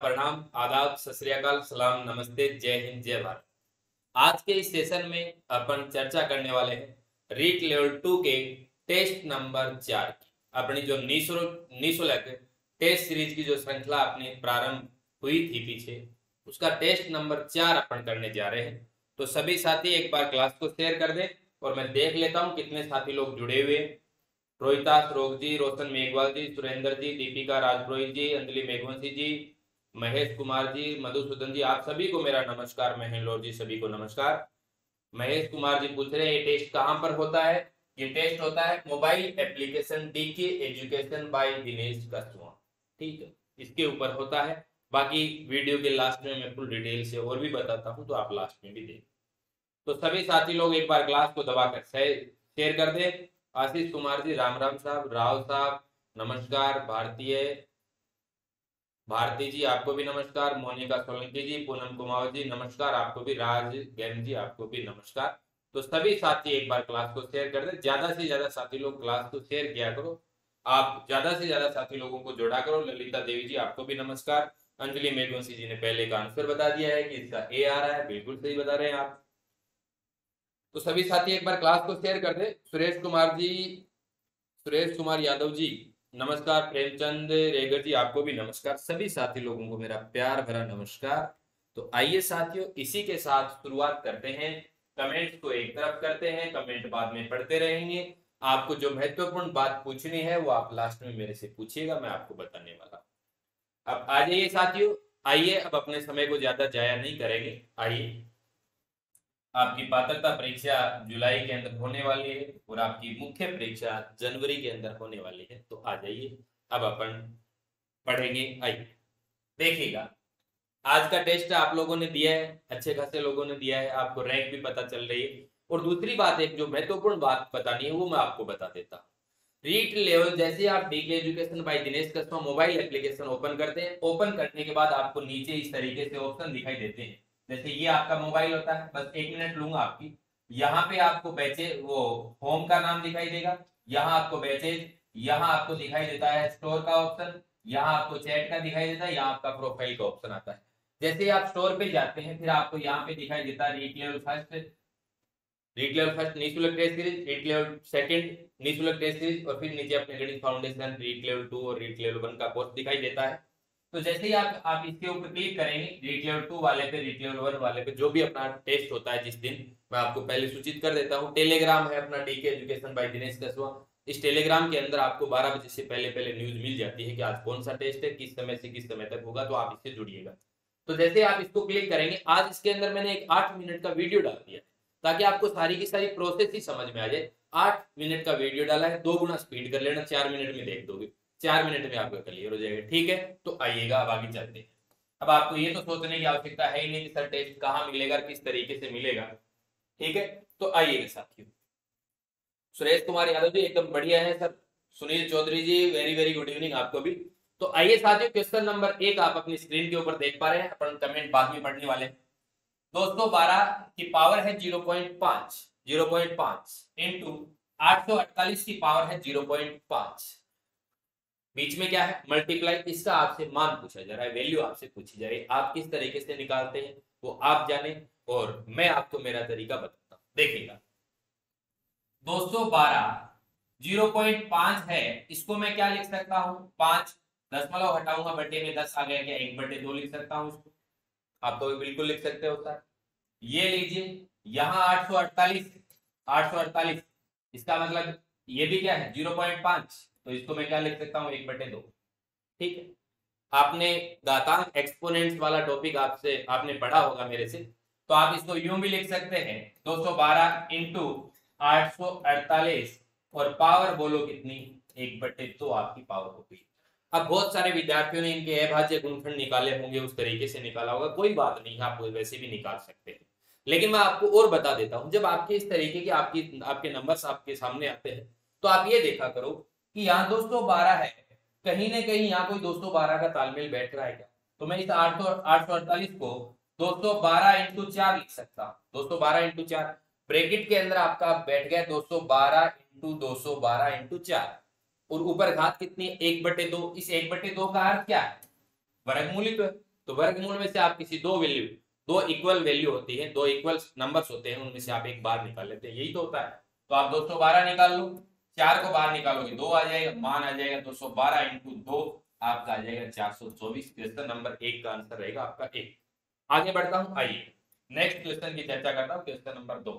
प्रणाम, आदाब, सत श्री अकाल, सलाम, नमस्ते, जय हिंद, जय भारत। आज के इस सेशन में अपन चर्चा करने वाले हैं रीट लेवल 2 के टेस्ट नंबर 4 की। अपनी जो निःशुल्क टेस्ट सीरीज की जो श्रृंखला अपनी प्रारंभ हुई थी पीछे, उसका टेस्ट नंबर 4 अपन करने जा रहे हैं। तो सभी साथी एक बार क्लास को शेयर कर दें और मैं देख लेता हूं कितने साथी लोग जुड़े हुए हैं। रोहिता श्रोक जी, रोशन मेघवाल जी, सुरेंद्र जी, दीपिका राजपुरोहित जी, अंजलि मेघवंशी जी, महेश कुमार जी, मधुसूदन जी, आप सभी को मेरा नमस्कार। महेंद्र जी, सभी को नमस्कार। महेश कुमार जी पूछ रहे हैं ये टेस्ट कहां पर होता है। ये टेस्ट होता है mobile application DK education by Dinesh Kaswa. ठीक है, इसके ऊपर होता है। बाकी वीडियो के लास्ट में मैं फुल डिटेल से और भी बताता हूं, तो आप लास्ट में भी देख। तो सभी साथी लोग एक बार क्लास को दबाकर शेयर कर दे। आशीष कुमार जी, राम राम साहब, राव साहब नमस्कार, भारती जी आपको भी नमस्कार, मोनिका सोलंकी जी, पूनम कुमार जी नमस्कार, आपको भी, राज गैन जी आपको भी नमस्कार। तो सभी साथी एक बार क्लास को शेयर कर दे। ज्यादा से ज्यादा साथी लोग क्लास को शेयर किया करो। आप ज्यादा से ज्यादा साथी लोगों को जोड़ा करो। ललिता देवी जी आपको भी नमस्कार। अंजलि मेघवंशी जी ने पहले का आंसर बता दिया है कि इसका ए आ रहा है, बिल्कुल सही बता रहे हैं आप। तो सभी साथी एक बार क्लास को शेयर कर दे। सुरेश कुमार यादव जी नमस्कार। प्रेमचंद रेगर जी आपको भी नमस्कार। सभी साथी लोगों को मेरा प्यार भरा नमस्कार। तो आइए साथियों, इसी के साथ शुरुआत करते हैं। कमेंट्स को एक तरफ करते हैं, कमेंट बाद में पढ़ते रहेंगे। आपको जो महत्वपूर्ण बात पूछनी है वो आप लास्ट में मेरे से पूछिएगा, मैं आपको बताने वाला। अब आ जाइए साथियों, आइए अब अपने समय को ज्यादा जाया नहीं करेंगे। आइए, आपकी पात्रता परीक्षा जुलाई के अंदर होने वाली है और आपकी मुख्य परीक्षा जनवरी के अंदर होने वाली है। तो आ जाइए, अब अपन पढ़ेंगे। आइए देखिएगा, आज का टेस्ट आप लोगों ने दिया है, अच्छे खासे लोगों ने दिया है, आपको रैंक भी पता चल रही है। और दूसरी बात, एक जो महत्वपूर्ण बात बतानी है वो मैं आपको बता देता हूँ। रीट लेवल, जैसे आप DK education by Dinesh Kaswa mobile application open करते हैं, ओपन करने के बाद आपको नीचे इस तरीके से ऑप्शन दिखाई देते हैं। जैसे ये आपका मोबाइल होता है, बस 1 मिनट लूंगा आपकी। यहाँ पे आपको बैचेज, वो होम का नाम दिखाई देगा। यहाँ आपको बैचेज, यहाँ आपको दिखाई देता है स्टोर का ऑप्शन, यहाँ आपको चैट का दिखाई देता है, यहाँ आपका प्रोफाइल का ऑप्शन आता है। जैसे आप स्टोर पे जाते हैं, फिर आपको यहाँ पे दिखाई देता है रीट लेवल फर्स्ट निःशुल्क test series, REET level second निःशुल्क टेस्ट सीरीज, और फिर नीचे अपने गणित फाउंडेशन रीट लेवल 2 और रीट लेवल 1 का कोर्स दिखाई देता है। तो जैसे ही आप इसके ऊपर क्लिक करेंगे, रीट लेवल 2 वाले पे, रीट लेवल 1 वाले पे, जो भी अपना टेस्ट होता है जिस दिन, मैं आपको पहले सूचित कर देता हूँ। टेलीग्राम है अपना DK education by Dinesh Kaswan. इस टेलीग्राम के अंदर आपको 12 बजे से पहले पहले न्यूज मिल जाती है कि आज कौन सा टेस्ट है, किस समय से किस समय तक होगा। तो आप इससे जुड़िएगा। तो जैसे आप इसको क्लिक करेंगे, आज इसके अंदर मैंने एक 8 मिनट का वीडियो डाल दिया ताकि आपको सारी की सारी प्रोसेस ही समझ में आ जाए। 8 मिनट का वीडियो डाला है, 2 गुना स्पीड कर लेना, 4 मिनट में देख दोगे, 4 मिनट में आपका क्लियर हो जाएगा। ठीक है, तो आइएगा, अब आगे चलते हैं। अब आपको ये तो सोचने की आवश्यकता है ही नहीं कि सर टेस्ट कहाँ मिलेगा, किस तरीके से मिलेगा। ठीक है, तो आइएगा साथियों। सुरेश कुमार यादव जी एकदम बढ़िया है सर। सुनील चौधरी जी, वेरी वेरी गुड इवनिंग आपको भी। तो आइए साथियों, क्वेश्चन नंबर 1 आप अपनी स्क्रीन के ऊपर देख पा रहे हैं। अपन कमेंट बाद में पढ़ने वाले हैं। 212 की पावर है 0.5 इंटू 848 की पावर है 0.5। बीच में क्या है, मल्टीप्लाई। इसका आपसे मान पूछा जा रहा है, वैल्यू आपसे पूछी जा रही है। आप किस तरीके से निकालते हैं वो आप जाने, और मैं आपको मेरा तरीका बताता हूं। देखिएगा, 212 0.5 है, इसको मैं क्या लिख सकता हूं, 5 दशमलव हटाऊंगा, बटे में 10 आ गया, क्या 1/2 लिख सकता हूं उसको। आप तो बिल्कुल लिख सकते हो सर। ये लीजिए, यहाँ 848, इसका मतलब ये भी क्या है 0.5, तो इसको मैं क्या लिख सकता हूँ 1/2। ठीक है, आपने घातांक एक्सपोनेंट्स वाला टॉपिक आपने पढ़ा होगा मेरे से, तो आप इसको यूं भी लिख सकते हैं 212 इंटू 848, और पावर बोलो कितनी, 1/2 आपकी पावर होगी। अब बहुत सारे विद्यार्थियों ने इनके अभाज्य गुणनखंड निकाले होंगे, उस तरीके से निकाला होगा, कोई बात नहीं, आप वैसे भी निकाल सकते हैं। लेकिन मैं आपको और बता देता हूं, जब आपके इस तरीके के आपके नंबर्स आपके सामने आते हैं, तो आप ये देखा करो कि यहाँ 212 है, कहीं ना कहीं यहाँ कोई 212 का तालमेल बैठ रहा है क्या। तो मैं इस 848 को 212 इंटू 4 लिख सकता हूँ। 212 इंटू 4 ब्रैकेट के अंदर आपका बैठ गया 212 इंटू 212 इंटू 4, और ऊपर घात कितनी, 1/2। इस 1/2 का अर्थ क्या है, वर्गमूलित है। तो वर्गमूल में से आप किसी दो वैल्यू, दो इक्वल वैल्यू होती है, दो इक्वल नंबर्स होते हैं, उनमें से आप एक बाहर निकाल लेते हैं, यही तो होता है। तो आप 212 निकाल लो, 4 को बाहर निकालोगे 2 आ जाएगा, मान आ जाएगा 212 इंटू 2 आपका आ जाएगा 424। क्वेश्चन नंबर 1 का आंसर रहेगा आपका 1। आगे बढ़ता हूं, आइए नेक्स्ट क्वेश्चन की चर्चा करता हूं, क्वेश्चन नंबर 2।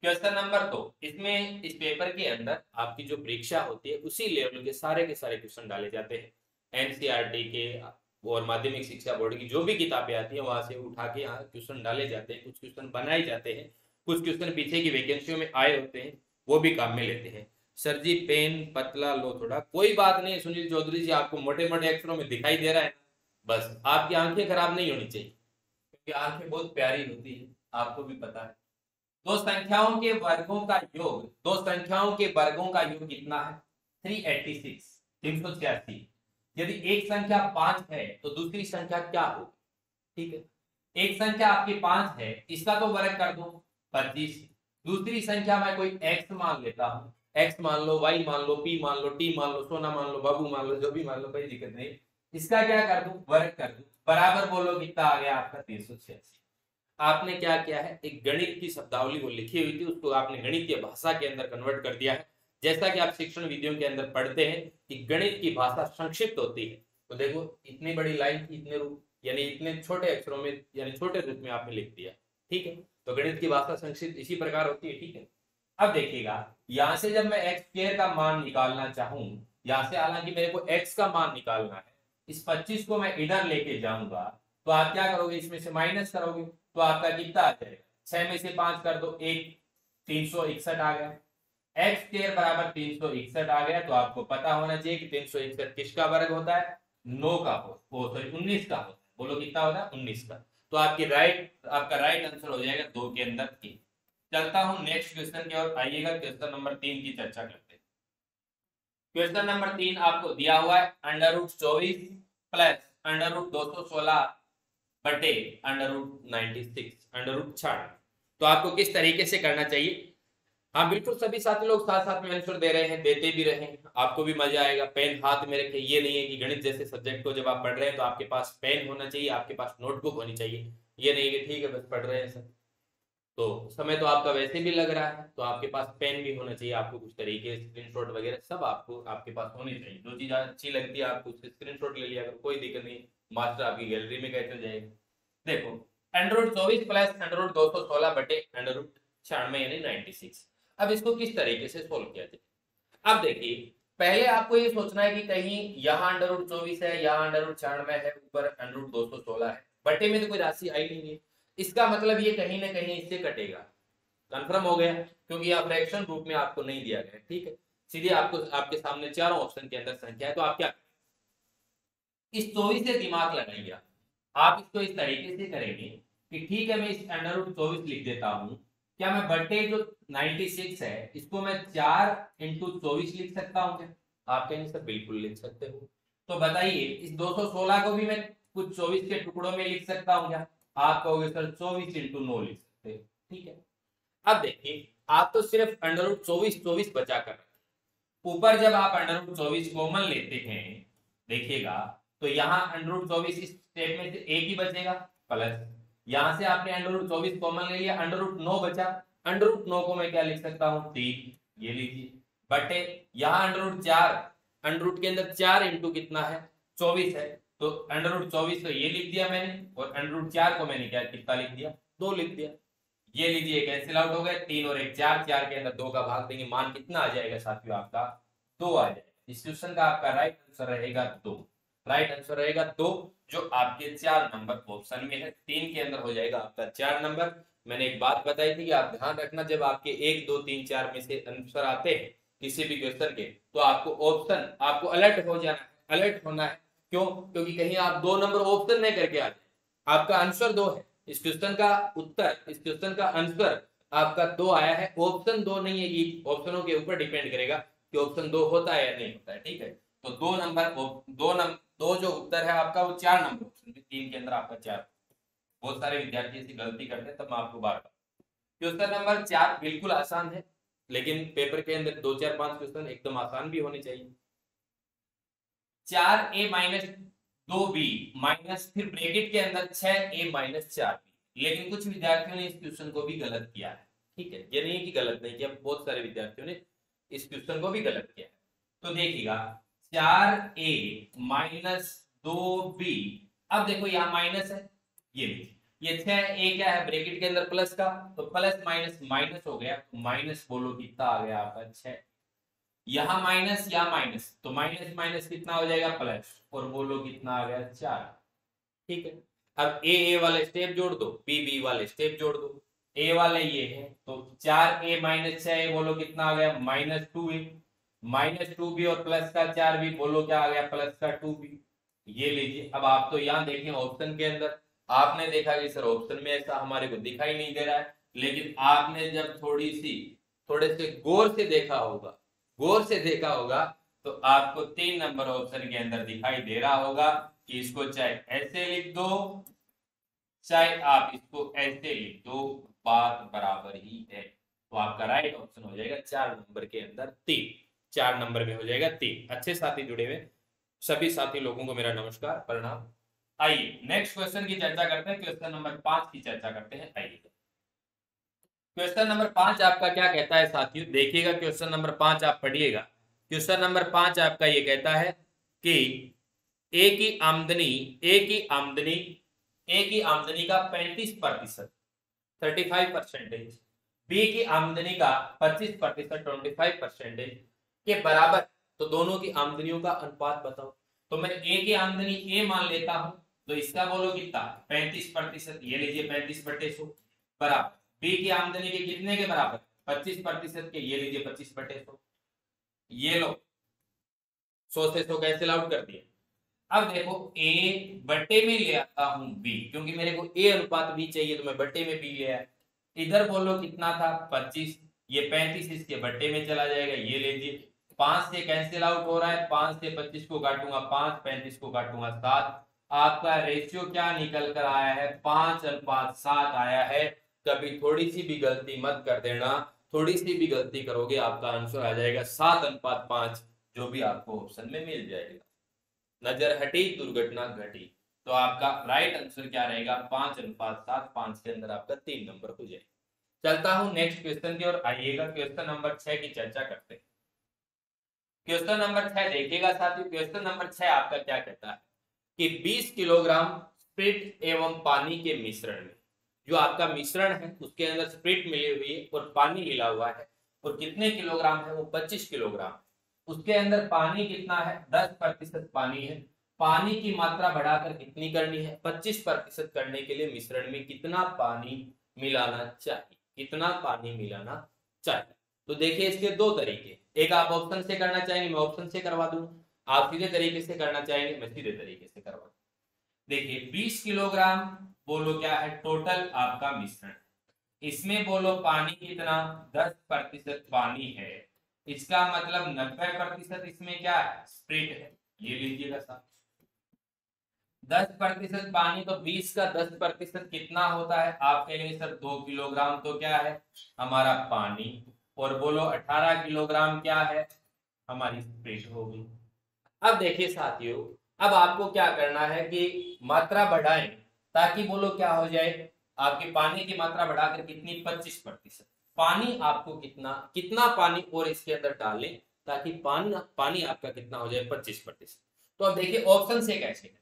क्वेश्चन नंबर 2, इसमें इस पेपर के अंदर आपकी जो परीक्षा होती है उसी लेवल के सारे क्वेश्चन डाले जाते हैं। एनसीईआरटी के और माध्यमिक शिक्षा बोर्ड की जो भी किताबें आती है वहां से उठा के यहाँ क्वेश्चन डाले जाते हैं, कुछ क्वेश्चन बनाए जाते हैं, कुछ क्वेश्चन पीछे की वैकेंसियों में आए होते हैं, वो भी काम में लेते हैं। सर जी पेन पतला लो थोड़ा, कोई बात नहीं सुनील चौधरी जी, आपको मोटे मोटे अक्षरों में दिखाई दे रहा है, बस आपकी आंखें खराब नहीं होनी चाहिए, क्योंकि आंखें बहुत प्यारी होती है, आपको भी पता है। दो संख्याओं के वर्गों का योग, दो संख्याओं के वर्गों का योग कितना है? 386, 386। यदि एक संख्या 5 है तो दूसरी संख्या क्या होगी? ठीक है, एक संख्या आपकी 5 है, इसका तो वर्ग कर दो 25। दूसरी संख्या मैं कोई x मान लेता हूं, x मान लो, y मान लो, p मान लो, t मान लो, सोना मान लो, बाबू मान लो, जो भी मान लो, कोई दिक्कत नहीं। इसका क्या कर दूं? वर्ग कर दूं, बराबर बोलो कितना आ गया आपका? 386। आपने क्या किया है, एक गणित की शब्दावली वो लिखी हुई थी, उसको आपने गणितीय भाषा के अंदर कन्वर्ट कर दिया है। जैसा कि आप शिक्षण विधियों के अंदर पढ़ते हैं कि गणित की भाषा संक्षिप्त होती है, तो देखो इतनी बड़ी लाइन की इतने रूप, यानी इतने छोटे अक्षरों में, यानी छोटे रूप में आपने लिख दिया। ठीक है, तो गणित की भाषा संक्षिप्त इसी प्रकार होती है। ठीक है, अब देखिएगा, यहां से जब मैं एक्स स्क्वायर का मान निकालना चाहूं, यहां से हालांकि मेरे को एक्स का मान निकालना है, इस 25 को मैं इधर लेके जाऊंगा, तो आप क्या करोगे, इसमें से माइनस करोगे, तो आपका कितना आ जाएगा? 6 में से 5 कर दो, 1, 361 आ गया। एक्स स्क्वायर बराबर 361 आ गया, तो आपको पता होना चाहिए कि 361 किसका वर्ग होता है? 9 का, सॉरी 19 का होता है। बोलो कितना होता है? 19 का। तो आपका राइट आंसर हो जाएगा 2 के अंदर 3। चलता हूं नेक्स्ट क्वेश्चन की ओर, आइएगा क्वेश्चन नंबर 3 की चर्चा करते हैं। क्वेश्चन नंबर 3 आपको दिया हुआ है, √24 प्लस √216 बटे √96, √66। तो आपको किस तरीके से करना चाहिए? हाँ बिल्कुल, सभी साथी लोग साथ साथ में आंसर दे रहे हैं, देते भी रहे, आपको भी मजा आएगा। पेन हाथ में रखे, ये नहीं है कि गणित जैसे सब्जेक्ट को जब आप पढ़ रहे हैं तो आपके पास पेन होना चाहिए, आपके पास नोटबुक होनी चाहिए, ये नहीं कि ठीक है बस पढ़ रहे हैं सर। तो समय तो आपका वैसे भी लग रहा है, तो आपके पास पेन भी होना चाहिए, आपको कुछ तरीके स्क्रीनशॉट वगैरह सब आपको आपके पास होनी चाहिए। जो चीज अच्छी लगती है आपको उससे स्क्रीनशॉट ले लिया करो, कोई दिक्कत नहीं, मास्टर आपकी गैलरी में कैसे जाएगा। देखो √24 प्लस √216 बटे √96 यानी 96। अब इसको किस तरीके से सोल्व किया जाए? अब देखिए, पहले आपको ये सोचना है कि कहीं यहाँ √24 है, यहाँ √96 है, ऊपर √216 है, बटे में तो कोई राशि आई नहीं है, इसका मतलब ये कहीं ना कहीं इससे कटेगा। कंफर्म हो गया, क्योंकि यहाँ फ्रैक्शन रूप में आपको नहीं दिया गया। ठीक है, सीधे आपको आपके सामने चारों ऑप्शन के अंदर संख्या है, तो आप क्या, इस 24 से दिमाग लगाइए। आप इसको इस तरीके से करेंगे कि ठीक है, मैं इस √24 लिख देता हूं, क्या मैं बटे जो 96 है इसको मैं 4 × 24 लिख सकता हूं क्या? आप कहेंगे सर बिल्कुल लिख सकते हो। तो बताइए, इस 216 को भी मैं कुछ 24 के टुकड़ों में लिख सकता हूं क्या? आप कहोगे सर 24 × 9 लिख सकते हैं। ठीक है, अब देखिए, आप तो सिर्फ √24 बचा कर, ऊपर जब आप √24 कॉमन लेते हैं, देखिएगा तो यहाँ √24 इस स्टेप में से एक ही बचेगा, प्लस यहां से आपने √24 कॉमन ले लिया, √9 बचा, √9 को मैं क्या लिख सकता हूँ? 3, ये लीजिए, बटे यहाँ √4, √ के अंदर 4 इंटू कितना है? 24 है, तो √24 तो ये लिख दिया मैंने, और √4 को मैंने क्या कितना लिख दिया? 2 लिख दिया। ये लीजिए कैंसिल आउट हो गए, 3 और 1 4, 4 के अंदर 2 का भाग देंगे, मान कितना आ जाएगा साथियों? आपका 2 आ जाएगा। इस क्वेश्चन का आपका राइट आंसर रहेगा 2। राइट आंसर रहेगा 2, जो आपके 4 नंबर ऑप्शन में है। 3 के अंदर हो जाएगा आपका 4 नंबर। मैंने एक बात बताई थी कि आप ध्यान रखना, जब आपके 1 2 3 4 में से आंसर आते हैं किसी भी क्वेश्चन के, तो आपको ऑप्शन, आपको अलर्ट हो जाना है, अलर्ट होना है। क्यों? क्योंकि कहीं आप 2 नंबर ऑप्शन नहीं करके आते, आपका आंसर 2 है, इस क्वेश्चन का उत्तर, इस क्वेश्चन का आंसर आपका 2 आया है, ऑप्शन 2 नहीं है। ये ऑप्शनों के ऊपर डिपेंड करेगा कि ऑप्शन 2 होता है या नहीं होता है। ठीक है, तो 2 जो उत्तर है आपका वो 4 नंबर ऑप्शन में, 3 के अंदर आपका 4। बहुत सारे विद्यार्थी ऐसी गलती करते हैं, तब मैं आपको बार बार, क्वेश्चन नंबर 4 बिल्कुल आसान है, लेकिन पेपर के अंदर 2 4 5 क्वेश्चन एकदम आसान भी होने चाहिए। 4a 2b माइनस, फिर ब्रैकेट के अंदर 6a माइनस 4b। लेकिन कुछ विद्यार्थियों ने इस क्वेश्चन को भी गलत किया है, ठीक है, ये नहीं कि गलत नहीं किया, बहुत सारे विद्यार्थियों ने इस क्वेश्चन को भी गलत किया है। तो देखिएगा 4a माइनस 2b, अब देखो यहाँ माइनस है, ये 6a क्या है ब्रैकेट के अंदर प्लस का, तो प्लस माइनस माइनस हो गया, तो माइनस बोलो कितना आ गया आपका 6, यहाँ माइनस यहाँ माइनस, तो माइनस माइनस कितना हो जाएगा प्लस, और बोलो कितना आ गया 4, ठीक है। अब ए वाले स्टेप जोड़ दो, बी वाले स्टेप जोड़ दो, ए वाले ये है तो 4a माइनस 6a बोलो कितना आ गया -2a, -2b और प्लस का 4b बोलो क्या आ गया प्लस का 2b। ये लीजिए, अब आप तो यहाँ देखें ऑप्शन के अंदर आपने देखा कि सर ऑप्शन में ऐसा हमारे को दिखाई नहीं दे रहा है, लेकिन आपने जब थोड़े से गौर से देखा होगा, तो आपको 3 नंबर ऑप्शन के अंदर दिखाई दे रहा होगा कि इसको चाहे ऐसे लिख दो चाहे आप इसको ऐसे लिख दो, बात बराबर ही है। तो आपका राइट ऑप्शन हो जाएगा 4 नंबर के अंदर 3, 4 नंबर में हो जाएगा 3। अच्छे साथी जुड़े हुए सभी साथी लोगों को मेरा नमस्कार प्रणाम। आइए नेक्स्ट क्वेश्चन की चर्चा करते हैं, क्वेश्चन नंबर 5 की चर्चा करते हैं। आइए क्वेश्चन नंबर 5 आपका क्या कहता है साथियों, देखिएगा क्वेश्चन नंबर 5 आप पढ़िएगा। क्वेश्चन नंबर 5 आपका ये कहता है कि ए की आमदनी का 35%, 35%, बी की आमदनी का 25%, 25% के बराबर, तो दोनों की आमदनियों का अनुपात बताओ। तो मैं ए की आमदनी ए मान लेता हूं, तो इसका बोलो कितना 35%, ये लीजिए 35/100 बराबर, बी की आमदनी के कितने के बराबर 25% के, ये लीजिए 25/100, ये लो 100 से 100 कैंसिल आउट कर दिया। अब देखो ए बट्टे में ले आता हूं बी, क्योंकि मेरे को ए अनुपात बी चाहिए, तो मैं बट्टे में बी ले आया। इधर बोलो कितना था 25, ये 35 इसके बट्टे में चला जाएगा, ये लीजिए 5 से कैंसिल आउट हो रहा है, 5 से 25 को काटूंगा 5, 35 को काटूंगा 7, आपका रेशियो क्या निकल कर आया है 5:7 आया है। कभी थोड़ी सी भी गलती मत कर देना, थोड़ी सी भी गलती करोगे आपका आंसर आ जाएगा 7:5, जो भी आपको ऑप्शन में मिल जाएगा। नजर हटी दुर्घटना घटी, तो आपका राइट आंसर क्या रहेगा 5:7, 5 के अंदर आपका 3 नंबर हो जाए। चलता हूं नेक्स्ट क्वेश्चन की ओर, आइएगा क्वेश्चन नंबर 6 की चर्चा करते हैं। क्वेश्चन नंबर 6 देखिएगा साथियों, क्वेश्चन नंबर 6 आपका क्या कहता है कि 20 किलोग्राम स्प्रिट एवं पानी के मिश्रण में, जो आपका मिश्रण है उसके अंदर स्प्रिट मिली हुई है और पानी मिला हुआ है, और कितने किलोग्राम है वो 25 किलोग्राम, उसके अंदर पानी कितना है 10% पानी है। पानी की मात्रा बढ़ाकर कितनी करनी है 25% करने के लिए मिश्रण में कितना पानी मिलाना चाहिए, कितना पानी मिलाना चाहिए। तो देखिए इसके दो तरीके, एक आप ऑप्शन से करना चाहेंगे मैं ऑप्शन से करवा दूं, आप सीधे तरीके से करना चाहेंगे मैं सीधे तरीके से करवा दूं। देखिए 20 किलोग्राम बोलो क्या है टोटल आपका मिश्रण, इसमें बोलो पानी कितना 10% पानी है, इसका मतलब 90% इसमें क्या है स्प्रिट है, ये लीजिएगा साहब 10% पानी, तो 20 का 10% कितना होता है आप कहेंगे सर 2 किलोग्राम, तो क्या है हमारा पानी, और बोलो 18 किलोग्राम क्या है हमारी स्प्रिट होगी। अब देखिए साथियों, अब आपको क्या करना है कि मात्रा बढ़ाएं, ताकि बोलो क्या हो जाए आपके पानी की मात्रा बढ़ाकर कितनी 25%, पानी आपको कितना पानी और इसके अंदर डालें ताकि पानी आपका कितना हो जाए 25%। तो अब देखिए ऑप्शन से कैसे,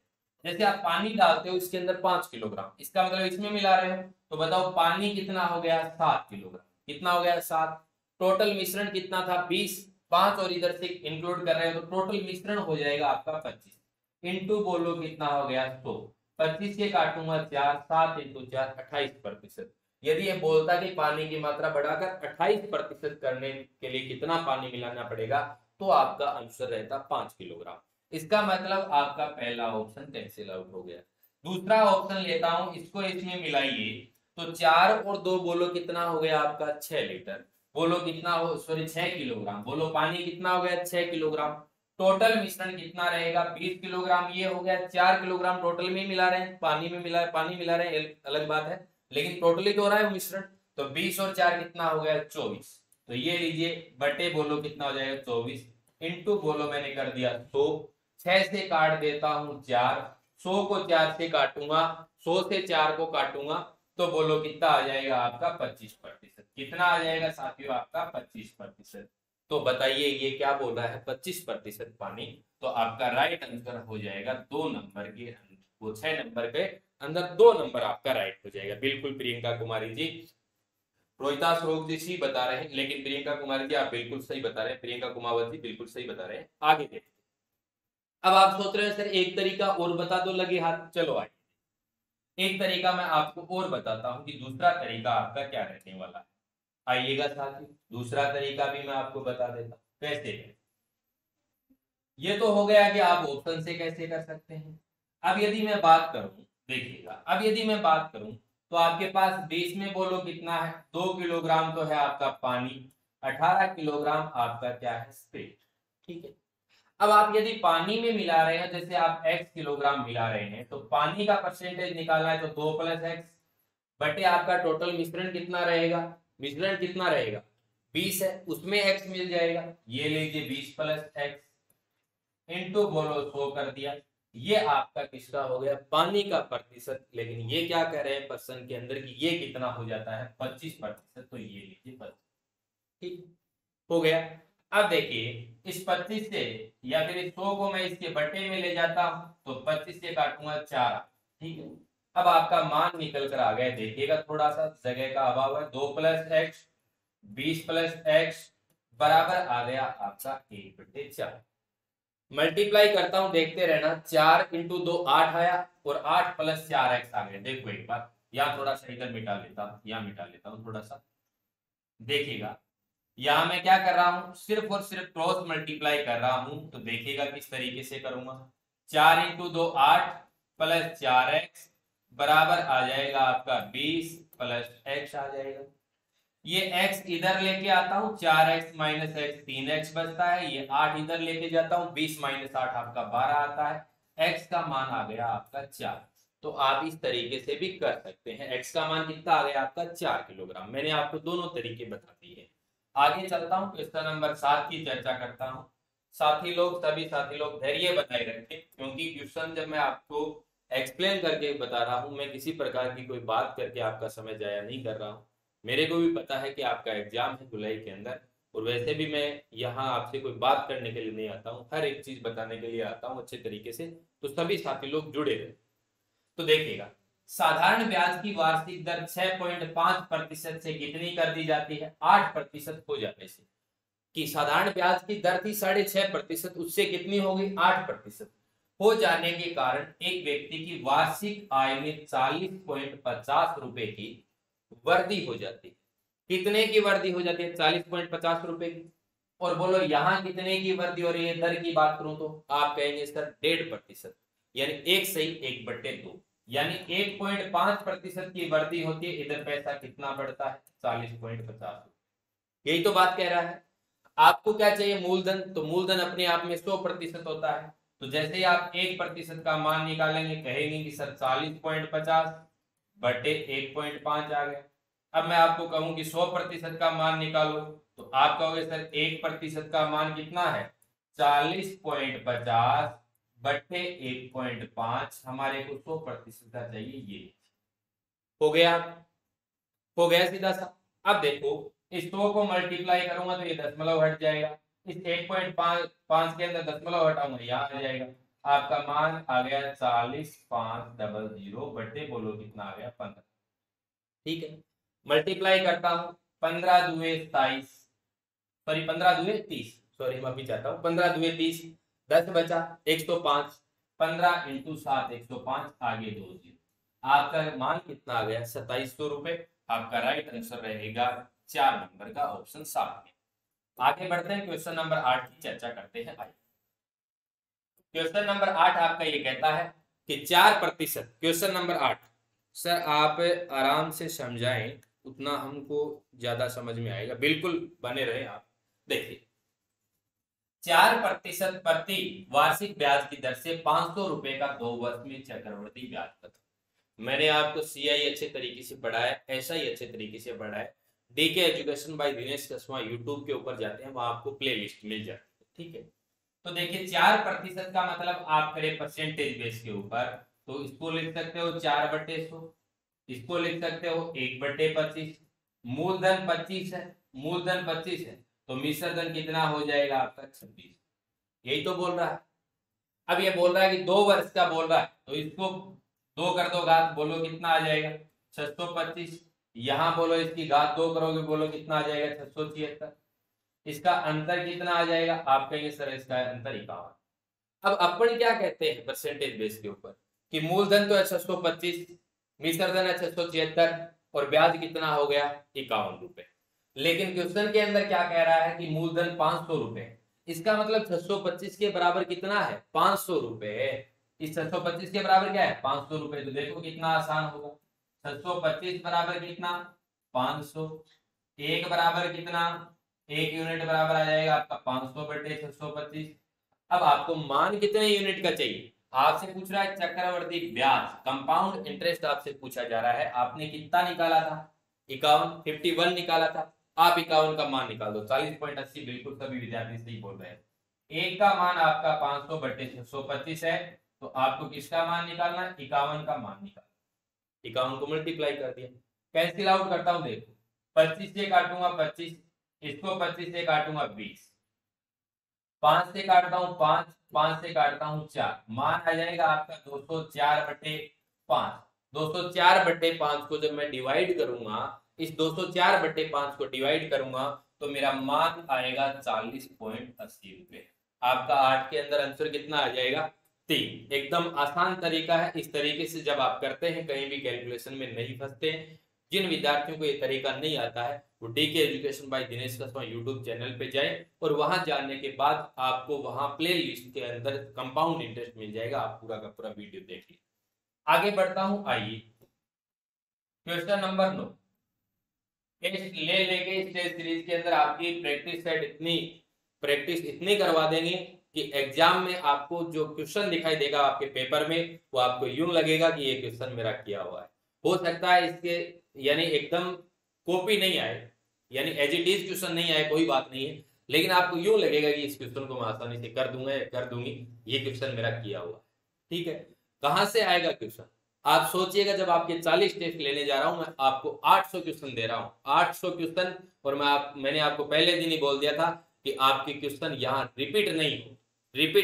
जैसे आप पानी डालते हो इसके अंदर 5 किलोग्राम, इसका मतलब इसमें मिला रहे हो, तो बताओ पानी कितना हो गया 7 किलोग्राम, कितना हो गया 7, टोटल मिश्रण कितना था 20, 5 और इधर से इंक्लूड कर रहे हो तो टोटल मिश्रण हो जाएगा आपका 25, इंटू बोलो कितना हो गया 100, 25 के काटूंगा 4, 7 × 4 28%। यदि ये बोलता कि पानी की मात्रा बढ़ाकर 28% करने के लिए कितना पानी मिलाना पड़ेगा, तो आपका आंसर रहता 5 किलोग्राम। इसका मतलब आपका पहला ऑप्शन कैंसिल आउट हो गया। दूसरा ऑप्शन लेता हूं, इसको इसमें मिलाइए, तो 4 और 2 बोलो कितना हो गया आपका 6 लीटर, बोलो कितना हो सॉरी 6 किलोग्राम, बोलो पानी कितना हो गया 6 किलोग्राम, टोटल मिश्रण कितना रहेगा 20 किलोग्राम, ये हो गया 4 किलोग्राम टोटल में मिला रहे हैं, पानी मिला रहे हैं अलग बात है, लेकिन टोटली तो हो रहा है मिश्रण, तो 20 और 4 कितना हो गया 24, तो ये लीजिए बटे बोलो कितना हो जाएगा 24, इंटू बोलो मैंने कर दिया 100, 6 से काट देता हूं 4, 100 को 4 से काटूंगा, 100 से 4 को काटूंगा तो बोलो कितना आ जाएगा आपका 25%। कितना आ जाएगा साथियों आपका 25%। तो बताइए ये क्या बोल रहा है 25% पानी। तो आपका राइट आंसर हो जाएगा 2 नंबर के अंदर, वो 6 नंबर के अंदर 2 नंबर आपका राइट हो जाएगा। बिल्कुल प्रियंका कुमारी जी, रोहिता श्रोक जी सी बता रहे हैं, लेकिन प्रियंका कुमारी जी आप बिल्कुल सही बता रहे हैं, प्रियंका कुमावत जी बिल्कुल सही बता रहे हैं। आगे देखते, अब आप सोच रहे हैं सर एक तरीका और बता दो लगे हाथ, चलो आइए एक तरीका मैं आपको और बताता हूं कि दूसरा तरीका आपका क्या रहने वाला है। आइएगा साथी, दूसरा तरीका भी मैं आपको बता देता हूं कैसे है। ये तो हो गया कि आप ऑप्शन से कैसे कर सकते हैं। अब यदि मैं बात करूं, देखिएगा, अब यदि मैं बात करूं तो आपके पास बीच में बोलो कितना है, 2 किलोग्राम तो है आपका पानी, 18 किलोग्राम आपका क्या है स्पिरिट। ठीक है, अब आप यदि पानी में मिला रहे हैं, जैसे आप x किलोग्राम मिला रहे हैं, तो पानी का परसेंटेज निकालना है तो 2 + x बटे आपका टोटल मिश्रण कितना रहेगा, मिश्रण कितना रहेगा 20 है, उसमें x मिल जाएगा, ये लीजिए 20 + x इंटू बोलो 100 कर दिया। ये आपका किसका हो गया पानी का प्रतिशत। लेकिन ये क्या कह रहे हैं प्रश्न के अंदर कि ये कितना हो जाता है 25%, तो ये लीजिए 25। ठीक हो गया। अब देखिए इस 25 से या फिर इस 100 को मैं इसके बटे में ले जाता हूं तो 25 से काटूंगा 4। ठीक है, अब आपका मान निकल कर आ गया, देखिएगा थोड़ा सा जगह का अभाव है, 2 + x 20 + x बराबर आ गया आपका 1/4। मल्टीप्लाई करता हूं, देखते रहना, 4 × 2 8 आया और 8 + 4x आ गया। देखो एक बार यहाँ थोड़ा सा इधर मिटा लेता हूं, यहाँ मिटा लेता हूं थोड़ा सा, देखिएगा यहां मैं क्या कर रहा हूं सिर्फ और सिर्फ क्रॉस मल्टीप्लाई कर रहा हूं। तो देखिएगा किस तरीके से करूंगा, 4 × 2 8 + 4x बराबर आ जाएगा आपका 20 + x आ जाएगा। ये x इधर लेके आता हूं, 4x - x 3x बचता है, ये 8 इधर लेके जाता हूं, 20 - 8 आपका 12 आता है, x का मान आ गया आपका 4। तो आप इस तरीके से भी कर सकते हैं, x का मान कितना आ गया आपका 4 किलोग्राम। मैंने आपको दोनों तरीके बता दिए। आगे चलता हूं, क्वेश्चन नंबर 7 की चर्चा करता हूं। साथी लोग, सभी साथी लोग धैर्य बनाए रखें, क्योंकि क्वेश्चन जब मैं आपको एक्सप्लेन करके बता रहा हूं, मैं किसी प्रकार की कोई बात करके आपका समय जाया नहीं कर रहा हूं। मेरे को भी पता है कि आपका एग्जाम है जुलाई के अंदर, और वैसे भी मैं यहाँ आपसे कोई बात करने के लिए नहीं आता हूँ, हर एक चीज बताने के लिए आता हूँ अच्छे तरीके से। तो सभी साथी लोग जुड़े रहे। तो देखिएगा, साधारण ब्याज की वार्षिक दर 6.5% से कितनी कर दी जाती है, 8% हो जाने से। कि साधारण ब्याज की दर थी 6.5%, उससे कितनी हो गई 8% हो जाने के कारण एक व्यक्ति की वार्षिक आय में 40.50 रुपए की वृद्धि हो जाती है। कितने की वृद्धि हो जाती है 40.50 रुपए की। और बोलो यहाँ कितने की वृद्धि हो रही है, दर की बात करूं तो आप कहेंगे सर 1.5%, यानी 1 सही 1/2, यानी 1.5% की वृद्धि होती है। इधर पैसा कितना बढ़ता है 40.50। यही तो बात कह रहा है। आपको क्या चाहिए मूलधन, तो मूलधन अपने आप में 100% होता है। तो जैसे ही आप 1% का मान निकालेंगे कहेंगे कि सर 40.50 बटे 1.5 आ गया। अब मैं आपको कहूं कि 100% का मान निकालो, तो आप कहोगे सर 1% का मान कितना है 40.50 बटे 1.5, हमारे को 100% का चाहिए। ये हो गया, हो गया सीधा सा। अब देखो इस 100 को मल्टीप्लाई करूंगा तो ये दशमलव हट जाएगा, इस 1.5 के अंदर दशमलव हटाऊंगा यहाँ आ जाएगा, आपका मान आ गया 40,500 बटे बोलो कितना आ गया 15। ठीक है, मल्टीप्लाई करता हूं, 15 दुए 27, सॉरी 15 दुए 30, सॉरी माफी चाहता हूँ, 15 दुए 30, 10 बचा 105, 15 × 7 105, आगे 2 जीरो, आपका मान कितना आ गया 2700 रुपए। आपका राइट आंसर रहेगा 4 नंबर का ऑप्शन 7 में। आगे बढ़ते हैं, क्वेश्चन नंबर 8 की चर्चा करते हैं। क्वेश्चन नंबर 8 आपका ये कहता है कि 4%, क्वेश्चन नंबर 8, सर आप आराम से समझाएं उतना हमको ज्यादा समझ में आएगा, बिल्कुल बने रहे आप। देखिए 4% प्रति वार्षिक ब्याज की दर से 500 रुपए का 2 वर्ष में चक्रवृद्धि ब्याज पत्र। मैंने आपको सीआई अच्छे तरीके से पढ़ाया, ऐसा ही अच्छे तरीके से पढ़ाया। DK education by Dinesh Kaswa YouTube के ऊपर जाते हैं, वहां आपको प्लेलिस्ट मिल जाती है। ठीक है, तो देखिए 4% का मतलब आप करें परसेंटेज बेस के ऊपर, तो इसको लिख सकते हो 4/100, इसको लिख सकते हो 1/25। मूलधन 25 है, मूलधन 25 है तो मिश्र धन कितना हो जाएगा आपका 26। यही तो बोल रहा है। अब ये बोल रहा है कि 2 वर्ष का बोल रहा है तो इसको 2 कर दो घात, बोलो कितना आ जाएगा 625। यहां बोलो इसकी घात 2 करोगे, बोलो कितना आ जाएगा 676। इसका अंतर कितना आ जाएगा, आप कहेंगे सर इसका अंतर 51। अब अपन क्या कहते हैं परसेंटेज बेस के ऊपर कि मूलधन तो है 625, मिश्र धन है 676 और ब्याज कितना हो गया 51 रुपए। लेकिन क्वेश्चन के अंदर क्या कह रहा है कि मूलधन 500 रुपए, इसका मतलब 625 के बराबर कितना है 500 रुपए। इस 625 के बराबर क्या है 500 रुपए। तो देखो कितना आसान होगा, 625 बराबर कितना 500, एक बराबर कितना 1 यूनिट बराबर आ जाएगा आपका 500/625। अब आपको मान कितने यूनिट का चाहिए, आपसे पूछ रहा है चक्रवर्ती ब्याज कंपाउंड इंटरेस्ट आपसे पूछा जा रहा है। आपने कितना निकाला था 51 निकाला था, आप 51 का मान निकाल दो 40.80। बिल्कुल सभी विद्यार्थी सही बोल रहे हैं। एक का मान आपका 500/625 है तो आपको किसका मान निकालना है 51 का मान निकालना। 51 को मल्टीप्लाई कर दिया, कैंसिल आउट करता हूं देखो 25 से काटूंगा 25, इसको 25 से काटूंगा 20, 5 से काटता हूं 5, 5 से काटता हूं 4, मान आ जाएगा आपका 204/5। 204/5 को जब मैं डिवाइड करूंगा, इस 204/5 को डिवाइड करूंगा तो मेरा मान आएगा 40.80 रुपए। आपका 8 के अंदर आंसर कितना आ जाएगा 3। एकदम आसान तरीका है। इस तरीके से जब आप करते हैं कहीं भी कैलकुलेशन में नहीं फंसते हैं। जिन विद्यार्थियों को ये तरीका नहीं आता है वो DK education by Dinesh Kaswa YouTube channel पे जाए और वहां जाने के बाद आपको वहां प्ले लिस्ट के अंदर कंपाउंड इंटरेस्ट मिल जाएगा। आप पूरा का पूरा वीडियो देखिए। आगे बढ़ता हूं, आइए क्वेश्चन नंबर 9। टेस्ट ले लेके इस टेस्ट सीरीज के अंदर आपकी प्रैक्टिस इतनी करवा देंगे कि एग्जाम में आपको जो क्वेश्चन दिखाई देगा आपके पेपर में वो आपको यूं लगेगा कि ये क्वेश्चन मेरा किया हुआ है। हो सकता है इसके यानी एकदम कॉपी नहीं आए, यानी एज इट इज क्वेश्चन नहीं आए, कोई बात नहीं है, लेकिन आपको यूं लगेगा कि इस क्वेश्चन को मैं आसानी से कर दूंगा या कर दूंगी, ये क्वेश्चन मेरा किया हुआ है। ठीक है, कहां से आएगा क्वेश्चन आप सोचिएगा। जब आपके 40 टेस्ट लेने जा रहा हूं, मैं आपको 800 क्वेश्चन दे रहा हूं, 800 क्वेश्चन। और मैंने आपको पहले दिन ही बोल दिया था कि आपके क्वेश्चन यहाँ रिपीट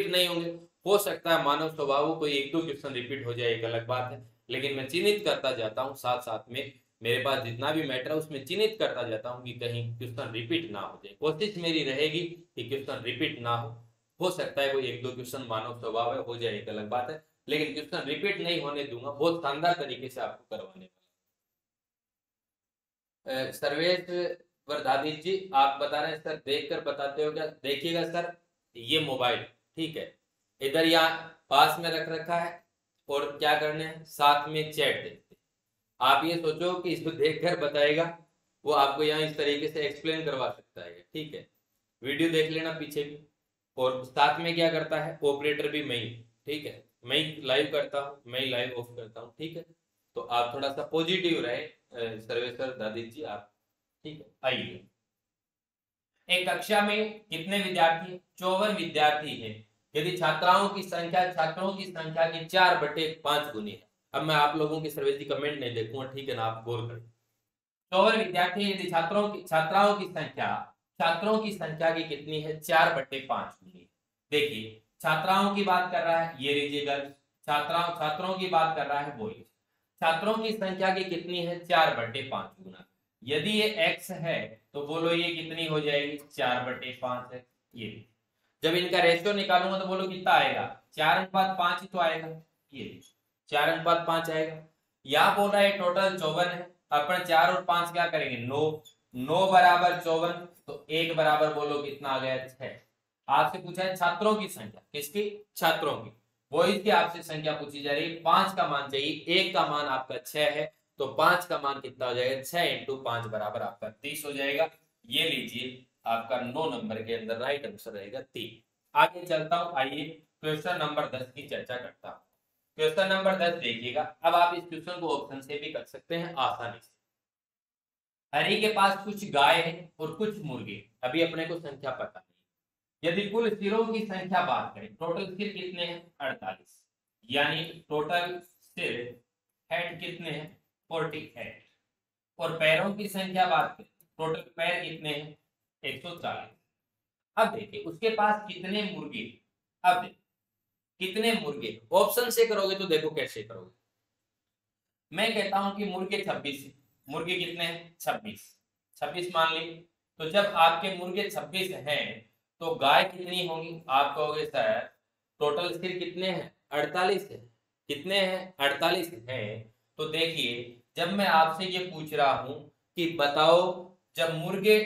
नहीं होंगे। हो सकता है मानव स्वभाव कोई 1-2 क्वेश्चन रिपीट हो जाए, एक अलग बात है, लेकिन मैं चिन्हित करता जाता हूँ साथ साथ में। मेरे पास जितना भी मैटर है उसमें चिन्हित करता जाता हूँ कि कहीं क्वेश्चन रिपीट ना हो जाए। कोशिश मेरी रहेगी कि क्वेश्चन रिपीट ना हो सकता है कोई 1-2 क्वेश्चन मानव स्वभाव है हो जाए, एक अलग बात है, लेकिन क्वेश्चन रिपीट नहीं होने दूंगा। बहुत शानदार तरीके से आपको करवाने वाला। सर्वेश वर्धादित जी आप बता रहे हैं सर देखकर बताते हो क्या। देखिएगा सर, ये मोबाइल ठीक है इधर यहाँ पास में रख रखा है और क्या करने हैं साथ में चैट देखते। आप ये सोचो कि इसको देखकर बताएगा, वो आपको यहाँ इस तरीके से एक्सप्लेन करवा सकता है। ठीक है, वीडियो देख लेना पीछे भी। और साथ में क्या करता है ऑपरेटर भी मैं ही, ठीक है, मैं ही लाइव करता हूँ, मैं ही लाइव ऑफ करता हूँ। ठीक है, तो आप थोड़ा सा पॉजिटिव रहे सर्वेश्वर दादित जी आप। ठीक है, आइए एक कक्षा में कितने विद्यार्थी 54 विद्यार्थी है। यदि छात्रों की संख्या की 4/5 गुनी है। अब मैं आप लोगों की सर्वेश जी कमेंट नहीं देखूंगा, ठीक है ना, आप गौर करें। 54 विद्यार्थी यदि छात्रों की संख्या की कितनी है 4/5 गुनी। देखिए छात्राओं की बात कर रहा है, ये लीजिए गर्ल्स, छात्रों की बात कर रहा है बॉयज। छात्रों की संख्या की कितनी है 4/5 गुना। यदि ये x है तो बोलो ये कितनी हो जाएगी 4/5 है। ये जब इनका रेशियो निकालूंगा तो बोलो कितना आएगा 4:5 ही तो आएगा। ये 4:5 आएगा। यहाँ बोल रहा है टोटल 54 है, अपन 4 और 5 क्या करेंगे 9 बराबर 54, तो 1 बराबर बोलो कितना आ गया 6। आपसे पूछा है छात्रों की संख्या, किसकी छात्रों की, बॉयज की आपसे संख्या पूछी जा रही है। 5 का मान चाहिए, 1 का मान आपका 6 है तो 5 का मान कितना हो जाएगा 6 × 5 बराबर आपका 30 हो जाएगा। ये लीजिए आपका 9 नंबर के अंदर राइट आंसर रहेगा 3। आगे चलता हूं, आइए क्वेश्चन नंबर 10 की चर्चा करता हूं। क्वेश्चन नंबर 10 देखिएगा। अब आप इस क्वेश्चन को ऑप्शन से भी कर सकते हैं आसानी से। हरि के पास कुछ गाय है और कुछ मुर्गे, अभी अपने को संख्या पता नहीं। यदि कुल सिरों की संख्या बात करें, टोटल सिर कितने हैं 48। यानी टोटल सिर हेड कितने हैं 48 और पैरों की संख्या बात करें टोटल पैर कितने हैं 140। अब देखिए उसके पास कितने मुर्गे, अब देखिए कितने मुर्गे, ऑप्शन से करोगे तो देखो कैसे करोगे। मैं कहता हूं कि मुर्गे 26 है, मुर्गे कितने हैं 26, 26 मान ली। तो जब आपके मुर्गे 26 हैं तो गाय कितनी होंगी, आप कहोगे सर टोटल सिर कितने हैं 48 है, कितने हैं 48 हैं। तो देखिए जब मैं आपसे ये पूछ रहा हूं कि बताओ जब मुर्गे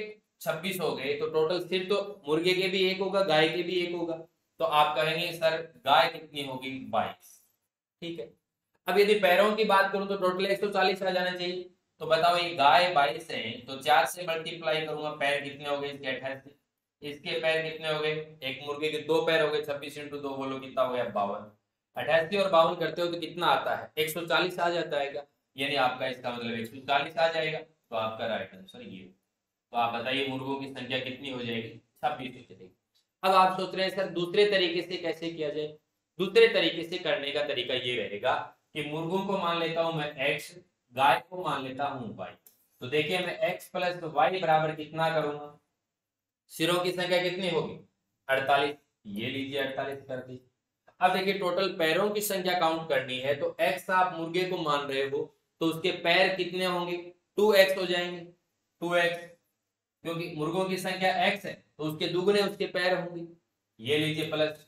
26 हो गए तो टोटल सिर तो मुर्गे के भी एक होगा गाय के भी एक होगा, तो आप कहेंगे सर गाय कितनी होगी 22। ठीक है, अब यदि पैरों की बात करूं तो टोटल 140 आ जाना चाहिए। तो बताओ ये गाय 22 है तो 4 से मल्टीप्लाई करूंगा, पैर कितने हो गए इसके 28, इसके पैर कितने हो गए, एक मुर्गे के 2 पैर हो गए 26 इंटू 2 बोलो कितना हो गया 52। 88 और 52 करते हो तो कितना आता है 140 आ जाता है, यानी आपका इसका मतलब 140 आ जाएगा। तो आपका राइट आंसर ये। तो आप बताइए मुर्गों की संख्या कितनी हो जाएगी 26 हो जाएगी। अब आप सोच रहे हैं सर दूसरे तरीके से कैसे किया जाए, दूसरे तरीके से करने का तरीका ये रहेगा कि मुर्गों को मान लेता हूं मैं x, गाय को मान लेता हूं y। तो देखिए मैं x प्लस y बराबर कितना करूंगा, सिरों की संख्या कितनी होगी 48, ये लीजिए 48 कर दी। अब देखिए टोटल पैरों की संख्या काउंट करनी है तो x आप मुर्गे को मान रहे हो तो उसके पैर कितने होंगे 2x हो जाएंगे, 2x, क्योंकि मुर्गों की संख्या x है तो उसके दुगने उसके पैर होंगे, ये लीजिए प्लस।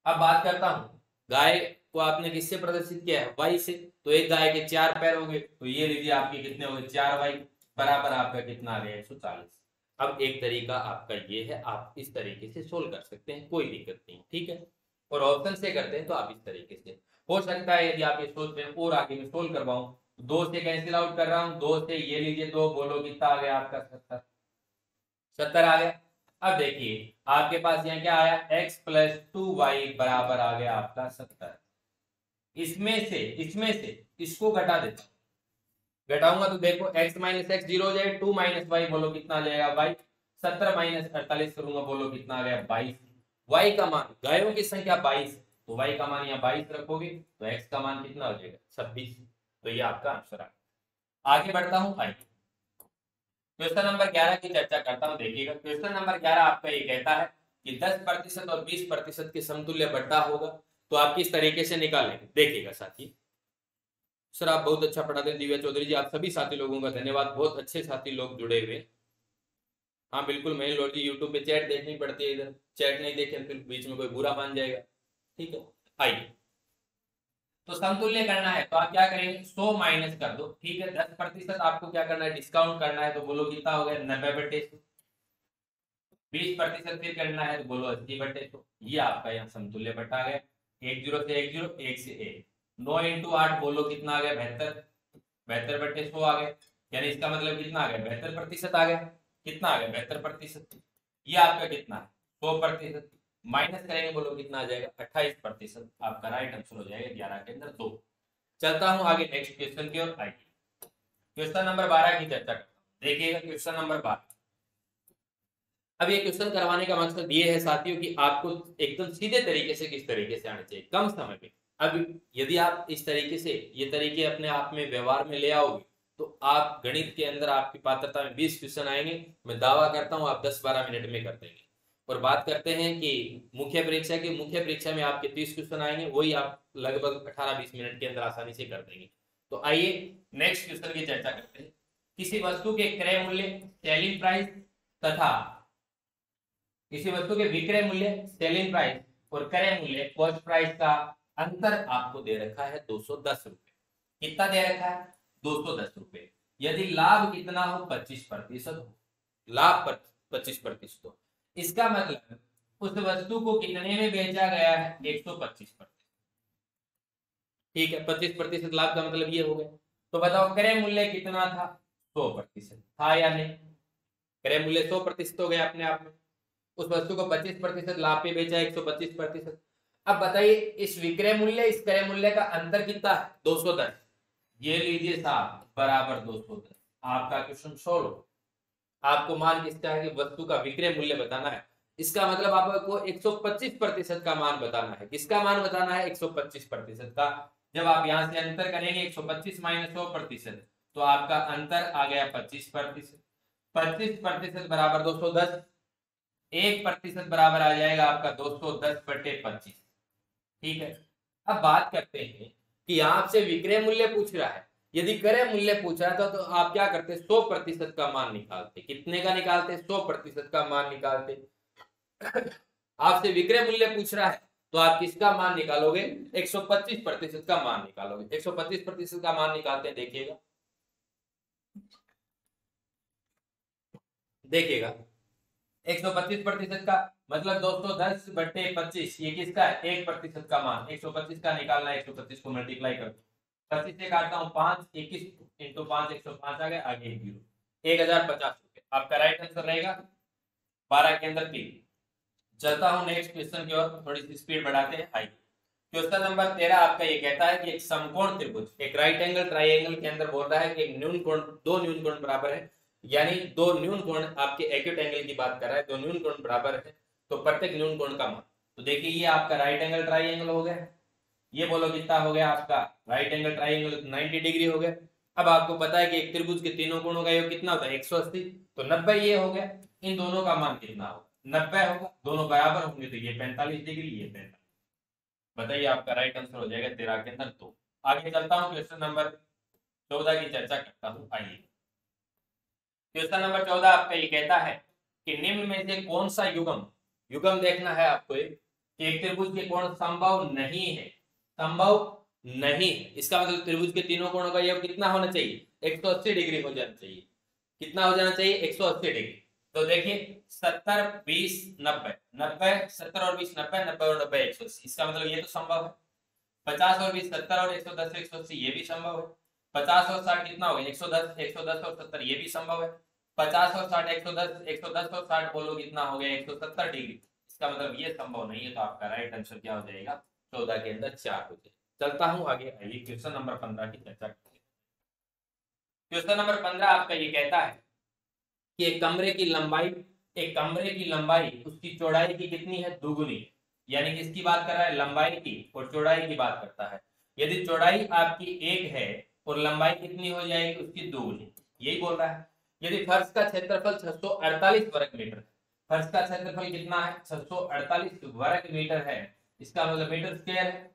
अब बात करता हूं गाय को आपने किससे प्रदर्शित किया है y से, तो एक गाय के 4 पैर हो गए तो ये लीजिए आपके कितने हो गए 4y बराबर आपका कितना आ गया 140। अब एक तरीका आपका ये है, आप इस तरीके से सोल्व कर सकते हैं, कोई दिक्कत नहीं, ठीक है। और ऑप्शन से करते हैं तो आप इस तरीके से, हो सकता है यदि आप ये सोच रहे हैं और आगे में सोल्व करवाऊं, 2 से कैंसिल आउट कर रहा हूं, 2 से ये लीजिए 2 बोलो कितना आ गया आपका 70, 70 आ गया। अब देखिए आपके पास यहाँ क्या आया x प्लस 2y बराबर आ गया आपका 70। इसमें से इसको घटा देता हूं, घटाऊंगा तो देखो x माइनस एक्स 0 हो जाएगा, 2 माइनस वाई बोलो कितना आ जाएगा y, 70 माइनस 48 करूंगा बोलो कितना आ गया 22। y का मान, गायों की संख्या 22 तो y का मान यहाँ 22 रखोगे तो x का मान कितना हो जाएगा 26। तो ये आपका आंसर आ गया। आगे बढ़ता हूं, आइए क्वेश्चन नंबर 11 की चर्चा करता हूं। देखिएगा क्वेश्चन नंबर 11 आपका ये कहता है कि 10% और 20% के समतुल्य बट्टा होगा, तो आप किस तरीके से निकालेंगे। देखिएगा साथी, सर आप बहुत अच्छा पढ़ाते हैं दिव्या चौधरी जी, आप सभी साथी लोगों का धन्यवाद, बहुत अच्छे साथी लोग जुड़े हुए। हाँ बिल्कुल महेश लॉर्ड जी, यूट्यूब पे चैट देखनी पड़ती है, इधर चैट नहीं देखे फिर बीच में कोई बुरा मान जाएगा, ठीक है। आइए तो समतुल्य करना है तो आप क्या करेंगे 100 माइनस कर दो, ठीक है। 10% आपको क्या करना है डिस्काउंट करना है तो बोलो कितना हो गया 90/100। 20% फिर करना है तो बोलो 80/100। ये आपका यहाँ समतुल्य बटा आ गया, 1 0 से 1 0, 1 से 1, 9 इंटू 8 बोलो कितना आ गया 72, 72/100 आ गया, यानी इसका मतलब कितना आ गया 72% आ गया, कितना आ गया 72%। ये आपका कितना है 100%, माइनस करेंगे बोलो कितना आ जाएगा 28%। आपका राइट आंसर हो जाएगा 11 के अंदर 2। चलता हूं आगे नेक्स्ट क्वेश्चन की ओर। आइए क्वेश्चन नंबर 12 की चर्चा करता हूं। देखिएगा क्वेश्चन नंबर 12। अब ये क्वेश्चन करवाने का मकसद ये है साथियों कि आपको एकदम सीधे तरीके से किस तरीके से आने चाहिए कम समय में। अब यदि आप इस तरीके से ये तरीके अपने आप में व्यवहार में ले आओगे तो आप गणित के अंदर आपकी पात्रता में 20 क्वेश्चन आएंगे, मैं दावा करता हूं आप 10-12 मिनट में कर देंगे। और बात करते हैं कि मुख्य परीक्षा में आपके 30 क्वेश्चन आएंगे, वही आप लगभग 18-20 मिनट के अंदर आसानी से कर देंगे। तो आइए नेक्स्ट क्वेश्चन की चर्चा करते हैं। किसी वस्तु के क्रय मूल्य सेलिंग प्राइस तथा किसी वस्तु के विक्रय मूल्य सेलिंग प्राइस और क्रय मूल्य कॉस्ट प्राइस का अंतर आपको दे रखा है 210 रुपए। कितना दे रखा है 210 रुपए। यदि लाभ कितना हो 25% हो, लाभ 25% हो, इसका मतलब उस वस्तु को कितने में बेचा गया है 125%। ठीक है, 25% लाभ का मतलब ये हो गया। तो बताओ क्रय मूल्य कितना था 100% था या नहीं, क्रय मूल्य 100% हो गया अपने आप में। उस वस्तु को 25% लाभ पे बेचा 125%। अब बताइए इस विक्रय मूल्य इस क्रय मूल्य का अंतर कितना है 210। ये लीजिए साहब बराबर 210। आपका क्वेश्चन सोल्व। आपको मान किसका है कि वस्तु का विक्रय मूल्य बताना है। इसका मतलब आपको 125% का मान बताना है। किसका मान बताना है? 125% का। जब आप यहां से अंतर करेंगे 125 माइनस 100%, तो आपका अंतर आ गया 25%। 25% बराबर 210। 1% बराबर आ जाएगा आपका 210/25। ठीक है। अब बात करते हैं कि आपसे विक्रय मूल्य पूछ रहा है। यदि क्रय मूल्य पूछ रहा था तो आप क्या करते? 100% का मान निकालते। कितने का निकालते? 100% का मान निकालते। आपसे विक्रय मूल्य पूछ रहा है तो आप किसका मान निकालोगे? 125% का मान निकालोगे। 125% का मान निकालते हैं, देखिएगा देखिएगा 125% का मतलब 210/25। ये किसका है? 1% का मान। 125 का निकालना है, 125 को मल्टीप्लाई कर 25 से काटता हूँ 5, 21 इंटू 5 105 आ गया, आगे 1050 आपका राइट आंसर रहेगा। 12 के अंदर 3। चलता हूँ नेक्स्ट क्वेश्चन की ओर, थोड़ी सी स्पीड बढ़ाते हैं। आइए क्वेश्चन नंबर 13 आपका ये कहता है कि एक समकोण त्रिभुज, एक राइट एंगल ट्राइंगल के अंदर बोल रहा है कि एक न्यून कोण, दो न्यून कोण बराबर है। यानी दो न्यून कोण, आपके एक्यूट एंगल की बात कर रहा है, दो न्यून कोण बराबर है तो प्रत्येक न्यून कोण का मान। तो देखिए ये आपका राइट एंगल ट्राइंगल हो गया। ये बोलो कितना हो गया आपका? राइट एंगल ट्राइंगल 90 डिग्री हो गया। अब आपको पता है कि एक त्रिभुज के तीनों कोणों का योग कितना होता है? 180। तो 90 ये हो गया। इन दोनों का मान कितना होगा? 90 होगा। दोनों बराबर होंगे तो ये 45 डिग्री, ये 45। बताइए आपका राइट आंसर हो जाएगा 13 के अंदर 2। आगे चलता हूँ, क्वेश्चन नंबर 14 की चर्चा करता हूँ। आइए क्वेश्चन नंबर 14 आपका ये कहता है कि निम्न में से कौन सा युग्म, युग्म देखना है आपको, एक त्रिभुज के कोण संभव नहीं है। संभव नहीं है इसका मतलब त्रिभुज के तीनों कोणों का योग कितना होना चाहिए? 180 डिग्री हो जाना चाहिए। कितना हो जाना चाहिए? 180 डिग्री। तो देखिए 70 20 90, 90 70 और 20 90, 90 और 90 180। इसका मतलब ये तो संभव है। 50 और 20 70 और 110 180, ये भी संभव है। 50 और 60 कितना हो गया? 110, 110 और 70, ये भी संभव है। 50 और 60 110, 110 और 60 बोलो कितना हो गया? 170 डिग्री। इसका मतलब ये संभव नहीं है। तो आपका राइट आंसर क्या हो जाएगा? 14 के अंदर 4 हो जाएगा। चलता हूं आगे। आइए क्वेश्चन नंबर 15 की चर्चा करते हैं। क्वेश्चन नंबर 15 आपका ये कहता है कि एक कमरे की लंबाई, एक कमरे की लंबाई उसकी चौड़ाई की कितनी है? दुगुनी। यानी किसकी बात कर रहा है? लंबाई की, और चौड़ाई की बात करता है। यदि चौड़ाई आपकी 1 है और लंबाई कितनी हो जाएगी? उसकी दुगुनी। यही बोल रहा है। यदि फर्श का क्षेत्रफल 648 वर्ग मीटर, फर्श का क्षेत्रफल कितना है? 648 वर्ग मीटर है। इसका मतलब मीटर स्क्वायर है।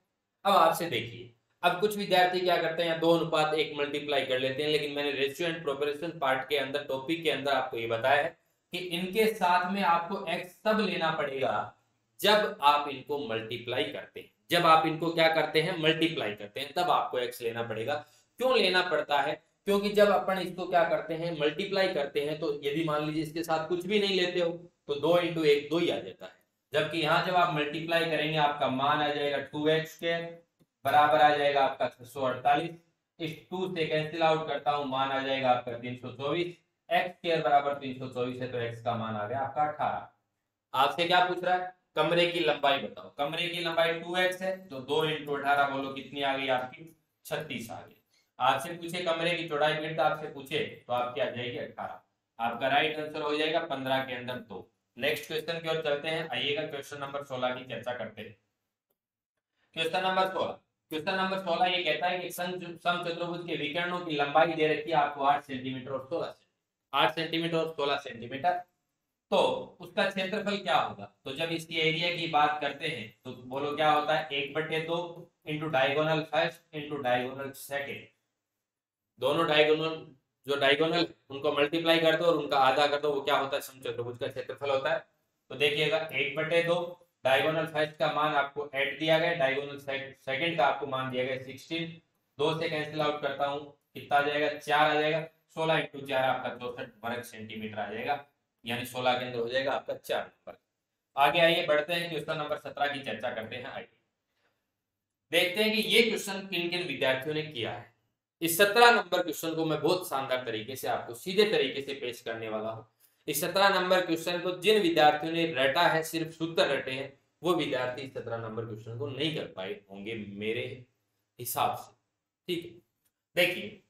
अब आपसे देखिए, अब कुछ विद्यार्थी क्या करते हैं? 2:1 मल्टीप्लाई कर लेते हैं, लेकिन मैंने रेशियो एंड प्रोपोर्शन पार्ट के अंदर, टॉपिक के अंदर आपको ये बताया है कि इनके साथ में आपको x तब लेना पड़ेगा जब आप इनको मल्टीप्लाई करते हैं। जब आप इनको क्या करते हैं? मल्टीप्लाई करते हैं, तब आपको x लेना पड़ेगा। क्यों लेना पड़ता है? क्योंकि जब अपन इसको क्या करते हैं? मल्टीप्लाई करते हैं, तो यदि मान लीजिए इसके साथ कुछ भी नहीं लेते हो तो 2 × 1 2 ही आ जाता है। जबकि यहां जब आप मल्टीप्लाई करेंगे आपका मान आ जाएगा 2x बराबर आ जाएगा आपका 648। इस 2 से कैंसिल आउट करता हूं, मान आ जाएगा आपका 324। एक्स स्क्वायर बराबर 324 है तो एक्स का मान आ गया आपका 18। आपसे क्या पूछ रहा है? कमरे की लंबाई बताओ। कमरे की लंबाई 2x है तो 2 × 18 बोलो कितनी आ गई आपकी? 36 आ गई। आपसे पूछे कमरे की चौड़ाई, फिर आपसे पूछे तो आपकी आ जाएगी 18। आपका राइट आंसर हो जाएगा 15 के अंदर 2। नेक्स्ट क्वेश्चन की ओर चलते हैं। आइएगा क्वेश्चन नंबर 16 की चर्चा करते हैं। क्वेश्चन नंबर 16, क्वेश्चन नंबर 16 ये कहता है कि समचतुर्भुज के विकर्णों की लंबाई दे रखी है आपको 8 सेंटीमीटर और 16 सेंटीमीटर, 8 सेंटीमीटर और 16 सेंटीमीटर। तो उसका क्षेत्रफल क्या होगा? तो जब इसकी एरिया की बात करते हैं तो बोलो क्या होता है? 1/2 into diagonal first into diagonal second. दोनों डायगोनल, जो डायगोनल उनको मल्टीप्लाई कर दो और उनका आधा कर दो, वो क्या होता है? समचतुर्भुज का क्षेत्रफल होता है। तो देखिएगा 1/2, डायगोनल फर्स्ट का मान आपको 8 दिया गया, डायगोनल सेकंड का आपको मान दिया गया 16। 2 से कैंसिल आउट करता हूं, कितना आ जाएगा? 4 आ जाएगा। 16 × 4 आपका 64 वर्ग सेंटीमीटर आ जाएगा। यानी 16 के अंदर हो जाएगा आपका 4 नंबर। आगे आइए बढ़ते हैं, क्वेश्चन नंबर 17 की चर्चा करते हैं। आइए देखते हैं कि ये क्वेश्चन किन किन विद्यार्थियों ने किया है। इस 17 नंबर क्वेश्चन को मैं बहुत शानदार तरीके से आपको सीधे तरीके से पेश करने वाला हूं। इस 17 नंबर क्वेश्चन को जिन विद्यार्थियों ने रटा है, सिर्फ सूत्र रटे हैं, वो विद्यार्थी इस 17 नंबर क्वेश्चन को नहीं कर पाए होंगे मेरे हिसाब से। ठीक है, देखिए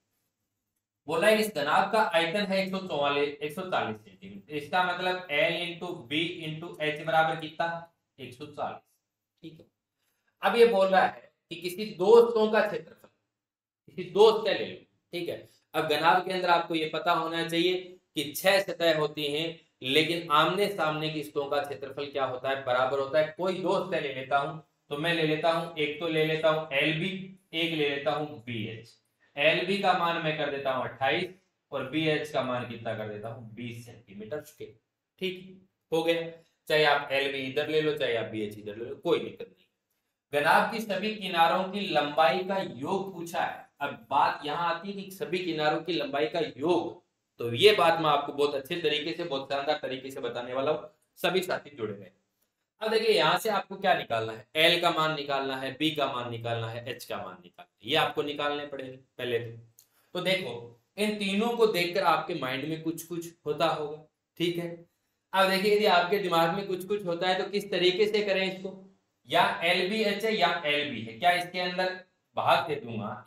बोला है इस घनाभ का आयतन है 140 सेंटीमीटर, इसका मतलब L into B into H बराबर कितना 140। ठीक है, अब ये बोल रहा है कि किसी दो स्तों का क्षेत्रफल, किसी दो सतह ले लो। ठीक है, अब घनाभ के अंदर आपको ये पता होना चाहिए कि 6 सतह होती हैं, लेकिन आमने सामने की स्तों का क्षेत्रफल क्या होता है, बराबर होता है। कोई दो सतह ले लेता हूं, तो मैं ले लेता हूं, एक तो ले लेता हूं एल बी, एक ले लेता हूं बी एच। एल बी का मान मैं कर देता हूं 28 और बी एच का मान कितना कर देता हूं 20 सेंटीमीटर स्क्वायर। ठीक हो गया, चाहे आप एल बी इधर ले लो, चाहे आप बी एच इधर ले लो, कोई दिक्कत नहीं। घनाभ की सभी किनारों की लंबाई का योग पूछा है। अब बात यहां आती है कि सभी किनारों की लंबाई का योग, तो ये बात मैं आपको बहुत अच्छे तरीके से, बहुत शानदार तरीके से बताने वाला हूं, सभी साथी जुड़े हुए। अब देखिए यहां से आपको क्या निकालना है, एल का मान निकालना है, बी का मान निकालना है, एच का मान निकालना है, ये आपको निकालने पड़ेंगे पहले तो देखो इन तीनों को देखकर आपके माइंड में कुछ कुछ होता होगा। ठीक है, अब देखिए यदि आपके दिमाग में कुछ कुछ होता है तो किस तरीके से करें इसको, या एल बी एच है या एल बी है, क्या इसके अंदर भाग दे दूंगा,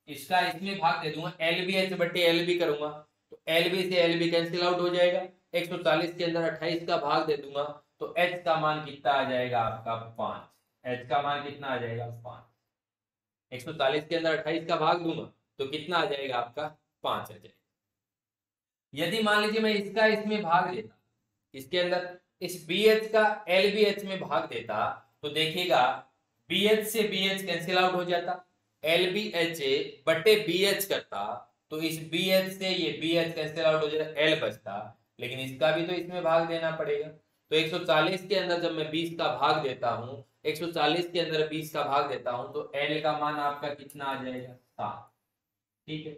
इसका इसमें भाग दे दूंगा, एल बी एच बटे एल बी करूंगा, तो एल बी से एल बी कैंसिल आउट हो जाएगा, 140 के अंदर 28 का भाग दे दूंगा, तो h का मान कितना आ जाएगा आपका 5। h का मान कितना आ जाएगा 5। 140 के अंदर 28 का भाग दूंगा तो कितना आ जाएगा आपका 5 आ जाएगा। यदि मान लीजिए मैं इसका इसमें भाग देता, इसके अंदर इस BH का LBH में भाग देता, तो देखिएगा BH से BH कैंसिल आउट हो जाता, LBH बटे BH करता, तो इस BH से ये BH कैंसिल आउट हो जाता, L बचता, लेकिन इसका भी तो इसमें भाग देना पड़ेगा। तो 140 के अंदर जब मैं 20 का भाग देता हूं, 140 के अंदर 20 का भाग देता हूं, तो L का मान आपका कितना आ जाएगा 7। ठीक है,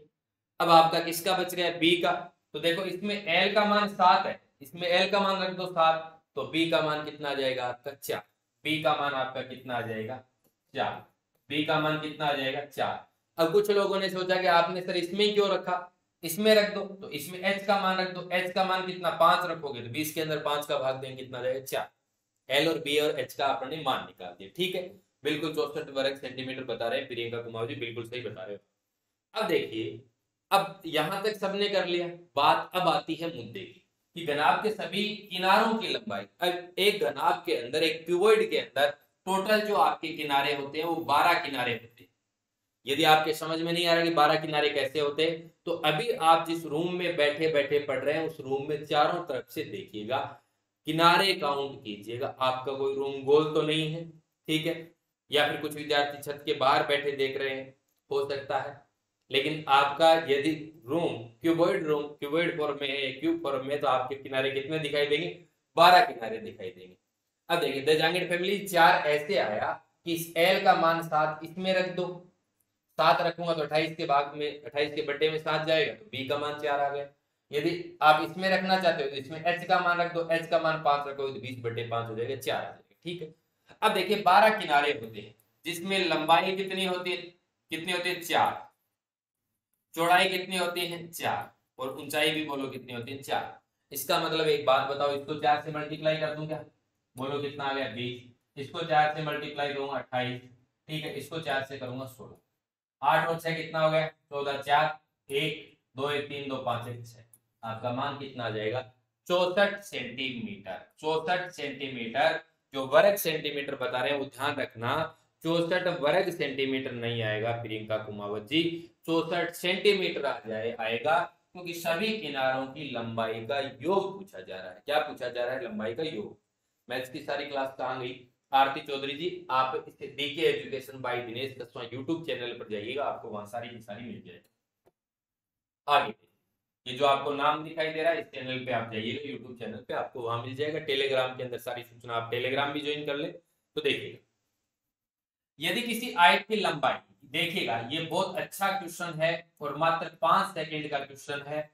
अब आपका किसका बच गया B का, तो देखो इसमें L का मान 7 है, इसमें L का मान रख दो 7, तो B का मान कितना आ जाएगा आपका 4। B का मान आपका कितना आ जाएगा 4, B का मान कितना आ जाएगा 4। अब कुछ लोगों ने सोचा कि आपने सर इसमें क्यों रखा, इसमें रख दो, तो इसमें h का मान रख दो, h का मान कितना 5 रखोगे तो 20 के अंदर 5 का भाग देंगे कितना जाएगा 4। L और B और h का आपने मान निकाल दिया। ठीक है, बिल्कुल 64 वर्ग सेंटीमीटर बता रहे हैं प्रियंका कुमार जी, बिल्कुल सही बता रहे हो। अब देखिए, अब यहां तक सबने कर लिया, बात अब आती है मुद्दे की कि घनाभ के सभी किनारों की लंबाई। अब एक घनाभ के अंदर, एक क्यूबॉइड के अंदर टोटल जो आपके किनारे होते हैं वो 12 किनारे होते हैं। यदि आपके समझ में नहीं आ रहा कि 12 किनारे कैसे होते हैं, तो अभी आप जिस रूम में बैठे बैठे पढ़ रहे हैं उस रूम में चारों तरफ से देखिएगा, किनारे काउंट कीजिएगा, आपका कोई रूम गोल तो नहीं है। ठीक है, या फिर कुछ विद्यार्थी छत के बाहर बैठे देख रहे हैं, हो सकता है, लेकिन आपका यदि रूम क्यूबॉइड फॉर्म में है, क्यूब फॉर्म में, तो आपके किनारे कितने दिखाई देंगे 12 किनारे दिखाई देंगे। अब देखिए द जांगिड फैमिली 4 ऐसे आया कि इस L का मान 7 इसमें रख दो, 7 रखूंगा तो 28 के भाग में, 28 के बट्टे में 7 जाएगा, तो B का मान 4 आ गया। यदि आप इसमें रखना चाहते हो तो इसमें h का मान रख दो, h का मान 5 रखोगे तो 20 बट्टे 5 हो जाएगा, 4 आ जाएगा। ठीक है, अब देखिए 12 किनारे होते हैं जिसमें लंबाई कितनी होती है, 4, चौड़ाई कितनी होती है 4, और ऊंचाई भी बोलो कितनी होती है 4। इसका मतलब एक बात बताओ, इसको 4 से मल्टीप्लाई कर दूं क्या, बोलो कितना आ गया 20, इसको 4 से मल्टीप्लाई करूंगा 28, ठीक है, इसको 4 से करूंगा 16, 8 और 6 कितना हो गया 14, 4 1 2 1 3 2 5 1 6, आपका मान कितना आ जाएगा 64 सेंटीमीटर। 64 सेंटीमीटर, जो वर्ग सेंटीमीटर बता रहे हैं वो ध्यान रखना, 64 वर्ग सेंटीमीटर नहीं आएगा प्रियंका कुमावत जी, 64 सेंटीमीटर आएगा, क्योंकि सभी किनारों की लंबाई का योग पूछा जा रहा है। क्या पूछा जा रहा है, लंबाई का योग। मैथ्स की सारी क्लास कहाँ गई आरती चौधरी जी, आप इसे DK education by Dinesh Kaswa YouTube channel पर जाइएगा, आपको वहां सारी की सारी मिल जाएगी। आगे ये जो आपको नाम दिखाई दे रहा है इस चैनल पे आप जाइएगा, यूट्यूब चैनल पे आपको वहां मिल जाएगा। टेलीग्राम के अंदर सारी सूचना, आप टेलीग्राम भी ज्वाइन कर ले तो देखिएगा। यदि किसी आयत की लंबाई, देखिएगा ये बहुत अच्छा क्वेश्चन है और मात्र 5 सेकंड का क्वेश्चन है,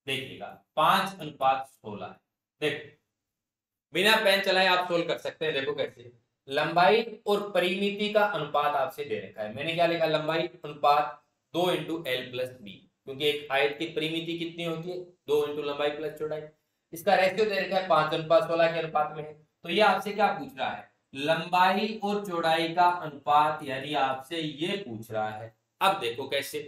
देखिएगा 5:16 है। देखो बिना पेन चलाए आप सोल्व कर सकते हैं। देखो कैसे, लंबाई और परिमिति का अनुपात आपसे दे रखा है, मैंने क्या लिखा, लंबाई अनुपात 2 × L+B, क्योंकि एक आयत की परिमिति कितनी होती है 2 × लंबाई प्लस चौड़ाई, इसका रेशियो दे रखा है 5:16 के अनुपात में है। तो ये आपसे क्या पूछ रहा है, लंबाई और चौड़ाई का अनुपात, यानी आपसे ये पूछ रहा है। अब देखो कैसे,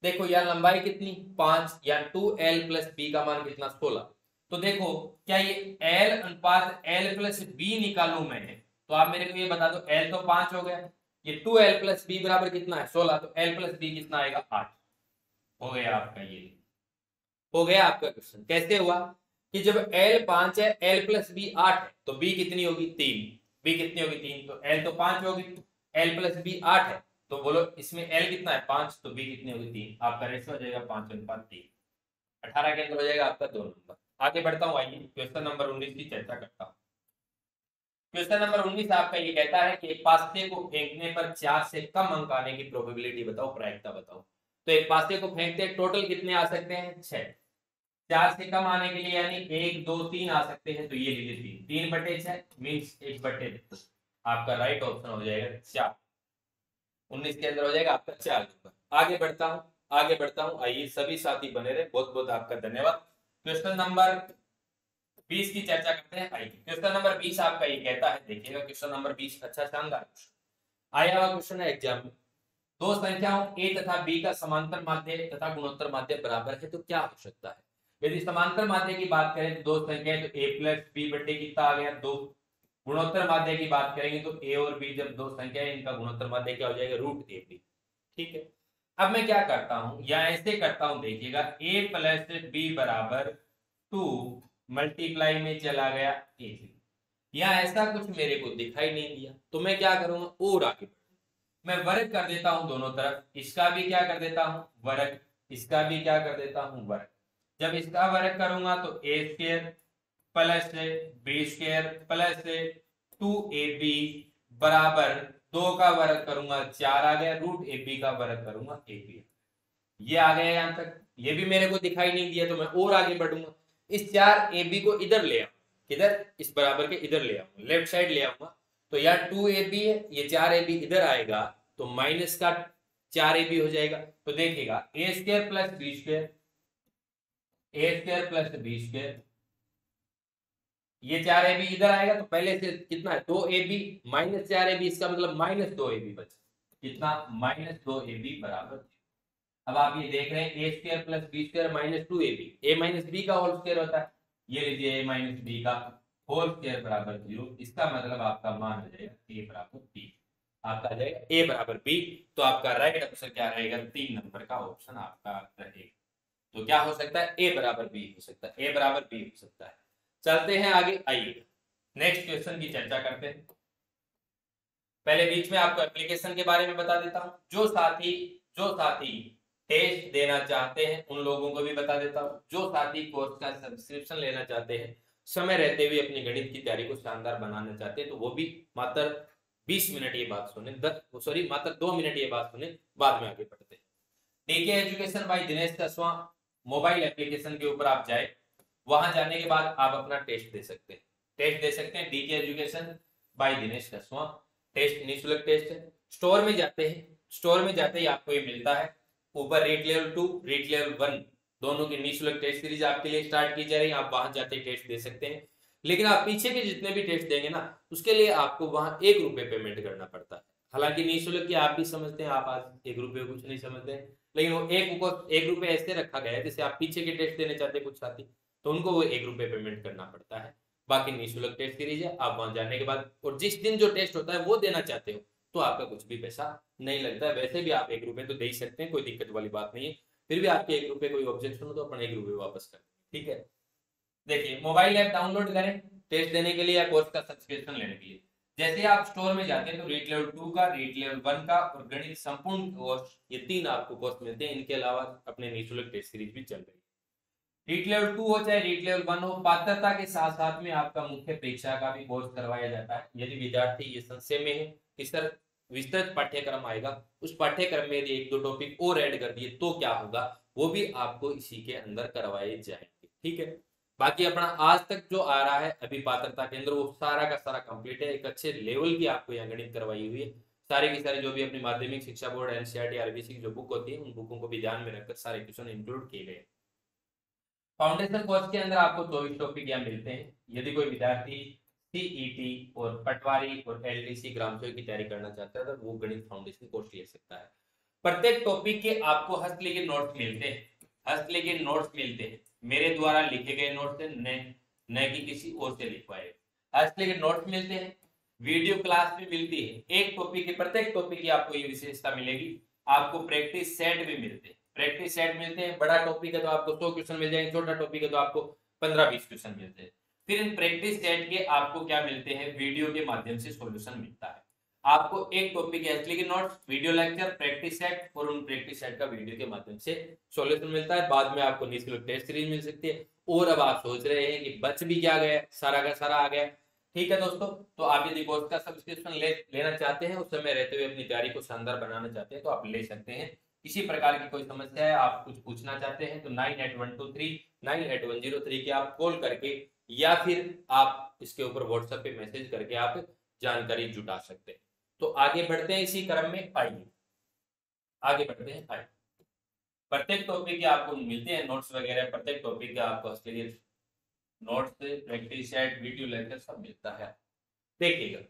देखो यहाँ लंबाई कितनी 5, या 2l प्लस बी का मान कितना 16। तो देखो क्या ये l अनुपात l प्लस बी निकालू मैं, तो आप मेरे को ये बता दो, l तो 5 हो गया, ये 2l प्लस बी बराबर कितना है 16, तो l प्लस बी कितना आएगा 8। हो गया आपका, ये हो गया आपका क्वेश्चन। कैसे हुआ कि जब l 5 है, l प्लस बी 8 है, तो b कितनी होगी 3, b कितनी होगी 3, तो l तो 5 होगी, l प्लस बी 8 है, तो बोलो इसमें l कितना है 5, तो b कितनी होगी 3। आपका रेशो हो जाएगा 5:3। 18 के अंदर हो जाएगा आपका 2 नंबर। आगे बढ़ता हूँ, आइए क्वेश्चन नंबर 19 की चर्चा करता हूँ। क्वेश्चन नंबर 19 आपका ये कहता है कि एक पास्ते को फेंकने पर 4 से कम अंक आने की प्रोबेबिलिटी बताओ, प्रायिकता बताओ। तो एक पास्ते को फेंकते टोटल कितने आ सकते हैं 6, 4 से कम आने के लिए यानी 1 2 3 आ सकते हैं, तो ये लीजिए 3/6 मीन्स 1/2। आपका राइट ऑप्शन हो जाएगा 4। 19 के अंदर हो जाएगा आपका 4 नंबर। आगे बढ़ता हूँ, आगे बढ़ता हूँ, आइए सभी साथी बने रहे, बहुत बहुत आपका धन्यवाद। क्वेश्चन नंबर 20 की चर्चा करते हैं। आइए क्वेश्चन नंबर 20 आपका ये कहता है, देखिएगा क्वेश्चन नंबर 20 अच्छा शानदार आया हुआ क्वेश्चन है एग्जाम में। दो संख्याओं a तथा b का समांतर माध्य तथा गुणोत्तर माध्य बराबर है, तो क्या हो सकता है। यदि समांतर माध्य की बात करें तो दो संख्याएं, तो a प्लस बी बटे कितना आ गया 2। गुणोत्तर माध्य की बात करेंगे तो a और b जब दो संख्याएं, इनका गुणोत्तर माध्य क्या हो जाएगा √ab। ठीक है, अब मैं क्या करता हूं या ऐसे करता हूं, देखिएगा a प्लस बी बराबर 2 मल्टीप्लाई में चला गया a, या ऐसा कुछ मेरे को दिखाई नहीं दिया, तो मैं क्या करूंगा और आगे मैं वर्ग कर देता हूं दोनों तरफ, इसका भी क्या कर देता हूं वर्ग, इसका भी क्या कर देता हूं वर्ग। जब इसका वर्ग करूंगा तो a square plus B square plus 2ab बराबर 2 का वर्ग करूंगा 4 आ गया, √ab का वर्ग करूंगा ab। ये आ गया यहां तक, ये भी मेरे को दिखाई नहीं दिया, तो मैं और आगे बढ़ूंगा। इस 4ab को इधर ले आऊंगा, किधर इस बराबर के इधर ले आऊंगा, लेफ्ट साइड ले आऊंगा, तो यार 2ab है, ये 4ab इधर आएगा तो माइनस का 4ab हो जाएगा। तो देखिएगा a square plus B square, a square plus B square, ये 4ab इधर आएगा तो पहले से कितना है 2ab माइनस 4ab, इसका मतलब -2ab बचा, कितना -2ab बराबर। अब आप ये देख रहे हैं a square plus B square -2ab, a minus B का होल स्क्वायर होता है, ये लीजिए a माइनस बी का होल स्क्वायर बराबर 0। इसका मतलब आपका मान हो जाएगा a बराबर b, आपका आ जाएगा a बराबर b। तो आपका राइट आंसर क्या रहेगा 3 नंबर का ऑप्शन आपका रहेगा। तो क्या हो सकता है a बराबर b हो सकता है, a बराबर b हो सकता है। चलते हैं आगे, आइए नेक्स्ट क्वेश्चन की चर्चा करते हैं। पहले बीच में आपको एप्लीकेशन के बारे में बता देता हूं, जो साथी टेस्ट देना चाहते हैं उन लोगों को भी बता देता हूं, जो साथी कोर्स का सब्सक्रिप्शन लेना चाहते हैं, समय रहते हुए अपनी गणित की तैयारी को शानदार बनाना चाहते हैं, तो वो भी मात्र 20 मिनट ये बात सुने, मात्र 2 मिनट ये बात सुने, बाद में आगे बढ़ते हैं। DK education by Dinesh Kaswa mobile application के ऊपर आप जाए, वहां जाने के बाद आप अपना टेस्ट दे सकते हैं, टेस्ट दे सकते हैं। DK education by Dinesh Kaswa, test निःशुल्क टेस्ट है। स्टोर में जाते हैं, स्टोर में जाते ही आपको ये मिलता है, ऊपर रीट लेवल 2 रीट लेवल 1 दोनों की निःशुल्क टेस्ट सीरीज आपके लिए स्टार्ट की जा रही है, आप वहां जाते ही टेस्ट दे सकते हैं। लेकिन आप पीछे के जितने भी टेस्ट देंगे ना, उसके लिए आपको वहां 1 रुपए पेमेंट करना पड़ता है। हालांकि निःशुल्क की आप भी समझते हैं, आप आज 1 रुपए कुछ नहीं समझते हैं, लेकिन वो 1 रुपए ऐसे रखा गया है, जैसे आप पीछे के टेस्ट देने चाहते हैं कुछ साथी, तो उनको वो 1 रुपए पेमेंट करना पड़ता है। बाकी निःशुल्क टेस्ट सीरीज है, आप वहां जाने के बाद और जिस दिन जो टेस्ट होता है वो देना चाहते हो तो आपका कुछ भी पैसा नहीं लगता है। वैसे भी आप 1 रुपए तो दे ही सकते हैं, कोई दिक्कत वाली बात नहीं है। फिर भी आपके 1 रुपए कोई ऑब्जेक्शन हो तो अपन 1 रुपए वापस कर, ठीक है। देखिए मोबाइल ऐप डाउनलोड करें टेस्ट देने के लिए या कोर्स का सब्सक्रिप्शन लेने के लिए। जैसे आप स्टोर में जाते हैं तो रीट लेवल 2 का, रीट लेवल 1 का और गणित संपूर्ण कोर्स, ये 3 आपको कोर्स मिलते हैं। इनके अलावा अपने निःशुल्क टेस्ट सीरीज भी चल रही है। रीट लेवल 2 हो चाहे रीट लेवल 1 हो, पात्रता के साथ साथ में आपका मुख्य परीक्षा का भी कोर्स करवाया जाता है। यदि विद्यार्थी ये संशय में है इस तरह विस्तृत पाठ्यक्रम आएगा, उस पाठ्यक्रम में यदि 1-2 टॉपिक और ऐड कर दिए तो क्या होगा, वो भी आपको इसी के अंदर करवाए जाएंगे, ठीक है। बाकी अपना आज तक जो आ रहा है अभी पात्रता के अंदर, वो सारा का सारा कंप्लीट है। एक अच्छे लेवल की आपको यहाँ गणित करवाई हुई है। सारी की सारी जो भी अपनी माध्यमिक शिक्षा बोर्ड एनसीईआरटी आरबीसी की जो बुक होती है, उन बुकों को भी ध्यान में रखकर सारे क्वेश्चन इंक्लूड किए गए। फाउंडेशन कोर्स के अंदर आपको 24 टॉपिक यहाँ मिलते हैं। यदि कोई विद्यार्थी सीईटी और पटवारी और एलडीसी ग्राम सेवक की तैयारी करना चाहता है तो वो गणित फाउंडेशन कोर्स ले सकता है। प्रत्येक टॉपिक के आपको हस्तलिखित नोट्स मिलते हैं, हस्तलिखित नोट्स मिलते हैं, मेरे द्वारा लिखे गए नोट्स से न कि किसी और से लिखवाए। हस्तलिखित नोट्स मिलते हैं, वीडियो क्लास भी मिलती है, एक टॉपिक के प्रत्येक टॉपिक की आपको ये विशेषता मिलेगी। आपको प्रैक्टिस सेट भी मिलते हैं, प्रैक्टिस सेट मिलते हैं। बड़ा टॉपिक है तो आपको 100 क्वेश्चन मिल जाएंगे, छोटा टॉपिक है तो आपको 15-20 क्वेश्चन मिलते हैं। फिर इन प्रैक्टिस सेट के आपको क्या मिलते हैं, वीडियो के माध्यम से सॉल्यूशन मिलता है। आपको एक टॉपिक के हस्तलिखित notes, video lecture, practice set और उन प्रैक्टिस सेट का वीडियो के माध्यम से सॉल्यूशन मिलता है। बाद में आपको निःशुल्क टेस्ट सीरीज मिल सकती है। और अब आप सोच रहे हैं कि बच भी क्या गया, सारा का सारा आ गया। ठीक है दोस्तों, तो आप यदि कोर्स का सब्सक्रिप्शन लेना चाहते हैं, उस समय रहते हुए अपनी तैयारी को शानदार बनाना चाहते हैं तो आप ले सकते हैं। किसी प्रकार की कोई समस्या है, आप कुछ पूछना चाहते हैं तो 9812398103 के आप कॉल करके या फिर आप इसके ऊपर व्हाट्सएप पे मैसेज करके आप जानकारी जुटा सकते हैं। तो आगे बढ़ते हैं इसी क्रम में, आइए आगे बढ़ते हैं। आइए, प्रत्येक टॉपिक के आपको मिलते हैं नोट्स वगैरह, प्रत्येक टॉपिक के आपको हस्तलिखित notes, practice set, video lecture सब मिलता है। देखिएगा,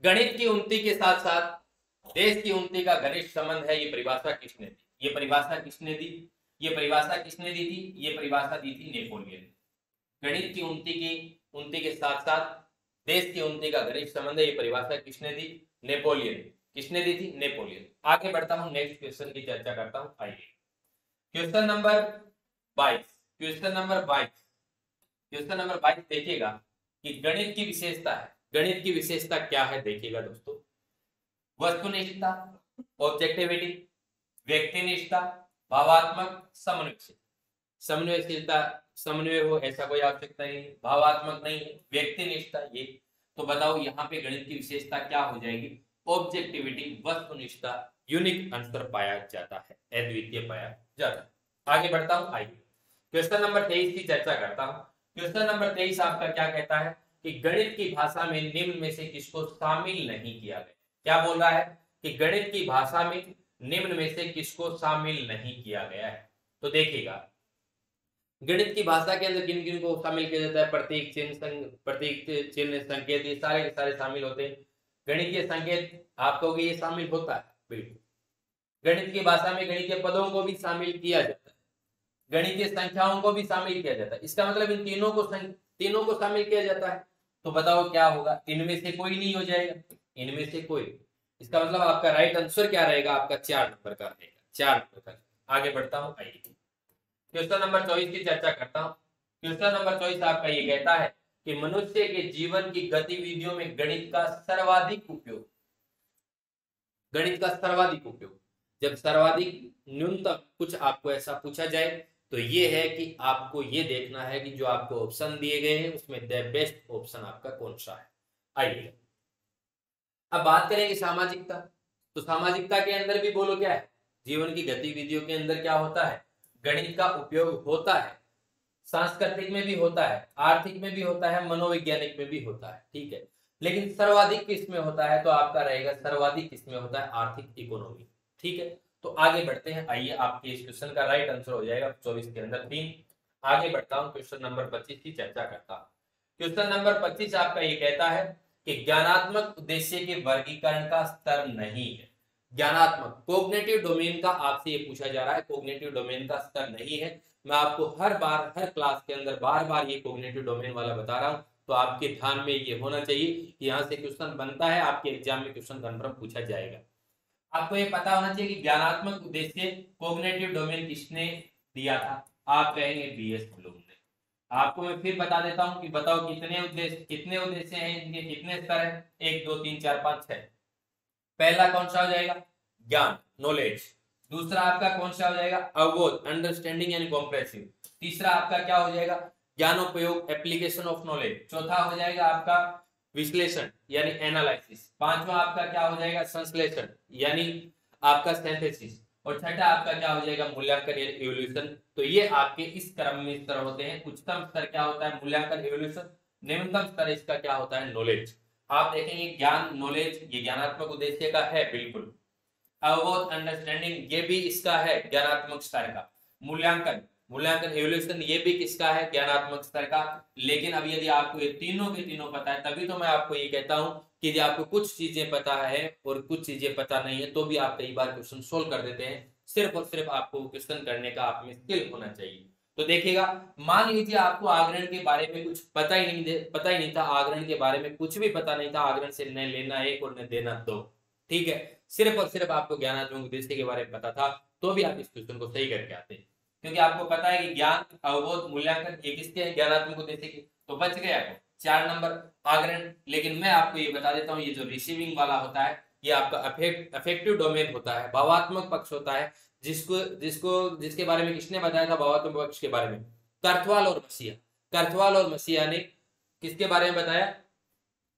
गणित की उन्नति के साथ साथ देश की उन्नति का घनिष्ठ संबंध है, ये परिभाषा किसने दी? ये परिभाषा किसने दी? ये परिभाषा किसने दी थी? ये परिभाषा दी थी नेपोलियन। गणित की उन्नति के साथ साथ देश की उन्नति का घनिष्ठ संबंध है, ये परिभाषा किसने दी? नेपोलियन। किसने दी थी? नेपोलियन। आगे बढ़ता हूं, नेक्स्ट क्वेश्चन की चर्चा करता हूं। आइए, question number 22, question number 22, question number 22 देखिएगा कि गणित की विशेषता है। गणित की विशेषता क्या है? देखिएगा दोस्तों, वस्तुनिष्ठता, ऑब्जेक्टिविटी, व्यक्तिनिष्ठता, भावात्मक, समन्वयशील। समन्वयशीलता, समन्वय हो ऐसा कोई आवश्यकता नहीं, भावात्मक नहीं है, व्यक्तिनिष्ठता ये। तो बताओ यहाँ पे गणित की विशेषता क्या हो जाएगी? ऑब्जेक्टिविटी, वस्तुनिष्ठता, यूनिक आंसर पाया जाता है, अद्वितीय पाया जाता है। आगे बढ़ता हूं, आइए क्वेश्चन नंबर 23 की चर्चा करता हूं। क्वेश्चन नंबर 23 आपका क्या कहता है कि गणित की भाषा में निम्न में से किसको शामिल नहीं किया गया? क्या बोल रहा है कि गणित की भाषा में निम्न में से किसको शामिल नहीं किया गया है? तो देखिएगा, गणित की भाषा के अंदर किन किन को शामिल किया जाता है? प्रतीक चिन्ह, संकेत, ये सारे के सारे शामिल होते हैं। गणितीय संकेत आप कहोगे ये शामिल होता है, बिल्कुल। गणित की भाषा में गणितीय पदों को भी शामिल किया जाता है, गणितीय संख्याओं को भी शामिल किया जाता है। इसका मतलब इन तीनों को शामिल किया जाता है। तो बताओ क्या होगा? इनमें से कोई नहीं हो जाएगा, इनमें से कोई। इसका मतलब आपका राइट आंसर क्या रहेगा? आपका 4 नंबर का रहेगा, 4 नंबर का। आगे बढ़ता हूं, आइए क्वेश्चन नंबर 24 की चर्चा करता हूं। क्वेश्चन नंबर 24 आपका ये कहता है कि मनुष्य के जीवन की गतिविधियों में गणित का सर्वाधिक उपयोग, गणित का सर्वाधिक उपयोग। जब सर्वाधिक न्यूनतम कुछ आपको ऐसा पूछा जाए तो ये है कि आपको ये देखना है कि जो आपको ऑप्शन दिए गए हैं उसमें द बेस्ट ऑप्शन आपका कौन सा है। आइए अब बात करेंगे सामाजिकता। तो सामाजिकता के अंदर भी बोलो क्या है? जीवन की गतिविधियों के अंदर क्या होता है? गणित का उपयोग होता है। सांस्कृतिक में भी होता है, आर्थिक में भी होता है, मनोवैज्ञानिक में भी होता है। ठीक है, लेकिन सर्वाधिक किस में होता है? तो आपका रहेगा सर्वाधिक किस में होता है? आर्थिक इकोनॉमी। ठीक है, तो आगे बढ़ते हैं। आइए, आपके इस क्वेश्चन का राइट आंसर हो जाएगा 24 के अंदर 3। आगे बढ़ता हूं, क्वेश्चन नंबर 25 की चर्चा करता हूं। क्वेश्चन नंबर 25 आपका ये कहता है कि ज्ञानात्मक उद्देश्य के वर्गीकरण का स्तर नहीं है। ज्ञानात्मक, कोग्निटिव डोमेन का आपसे ये पूछा जा रहा है, कोग्निटिव डोमेन का स्तर नहीं है। मैं आपको हर बार हर क्लास के अंदर बार बार ये कोग्निटिव डोमेन वाला बता रहा हूं, तो आपके ध्यान में ये होना चाहिए कि यहाँ से क्वेश्चन बनता है, आपके एग्जाम में क्वेश्चन कन्फर्म पूछा जाएगा। आपको ये पता होना चाहिए कि ज्ञानात्मक उद्देश्य कोग्निटिव डोमेन किसने दिया था? आप कहेंगे बीएस ब्लूम ने। आपको मैं फिर बता देता हूं कि बताओ कितने उद्देश्य हैं, इनके कितने स्तर हैं? 1 2 3 4 5 6। पहला कौन सा हो जाएगा? ज्ञान, नॉलेज। दूसरा आपका कौन सा हो जाएगा? अवबोध, अंडरस्टैंडिंग एंड कॉम्प्रेसिव। तीसरा आपका क्या हो जाएगा? ज्ञानोपयोग, एप्लीकेशन ऑफ नॉलेज। चौथा हो जाएगा आपका विश्लेषण यानी एनालिसिस। पांचवा आपका क्या हो जाएगा? संश्लेषण यानी आपका सिंथेसिस। और छठा आपका क्या हो जाएगा? मूल्यांकन यानी इवोल्यूशन। तो ये आपके इस क्रम में स्तर होते हैं। उच्चतम स्तर क्या होता है? मूल्यांकन, इवोल्यूशन। निम्नतम स्तर इसका क्या होता है? नॉलेज। आप देखेंगे ज्ञान, नॉलेज ये ज्ञानात्मक उद्देश्य का है, बिल्कुल। अवबोध, अंडरस्टैंडिंग ये भी इसका है ज्ञानात्मक स्तर का। मूल्यांकन, मूल्यांकन एवोल्यूशन ये भी किसका है, ज्ञानात्मक स्तर का। लेकिन अब यदि आपको ये तीनों के तीनों पता है, तभी तो मैं आपको ये कहता हूं कि यदि आपको कुछ चीजें पता है और कुछ चीजें पता नहीं है, तो भी आप कई बार क्वेश्चन सोल्व कर देते हैं। सिर्फ और सिर्फ आपको क्वेश्चन करने का आप में स्किल होना चाहिए। तो देखिएगा, मान लीजिए आपको आगरण के बारे में कुछ पता ही नहीं था, आगरण के बारे में कुछ भी पता नहीं था, आगरण से न लेना एक और न देना दो, ठीक है, सिर्फ और सिर्फ आपको ज्ञानात्मक उद्देश्य के बारे में पता था, तो भी आप इस क्वेश्चन को सही करके आते हैं। क्योंकि आपको पता है कि ज्ञान, अवबोध, मूल्यांकन ये किसके हैं, ज्ञानात्मक उद्देश्य के। तो बच गया 4 नंबर आगरण। लेकिन मैं आपको ये बता देता हूँ, ये जो रिसीविंग वाला होता है, ये आपका अफेक्टिव डोमेन होता है, भावात्मक पक्ष होता है, जिसके बारे में किसने बताया था, भावात्मक पक्ष के बारे में, कर्थवाल और मसीहा ने किसके बारे में बताया,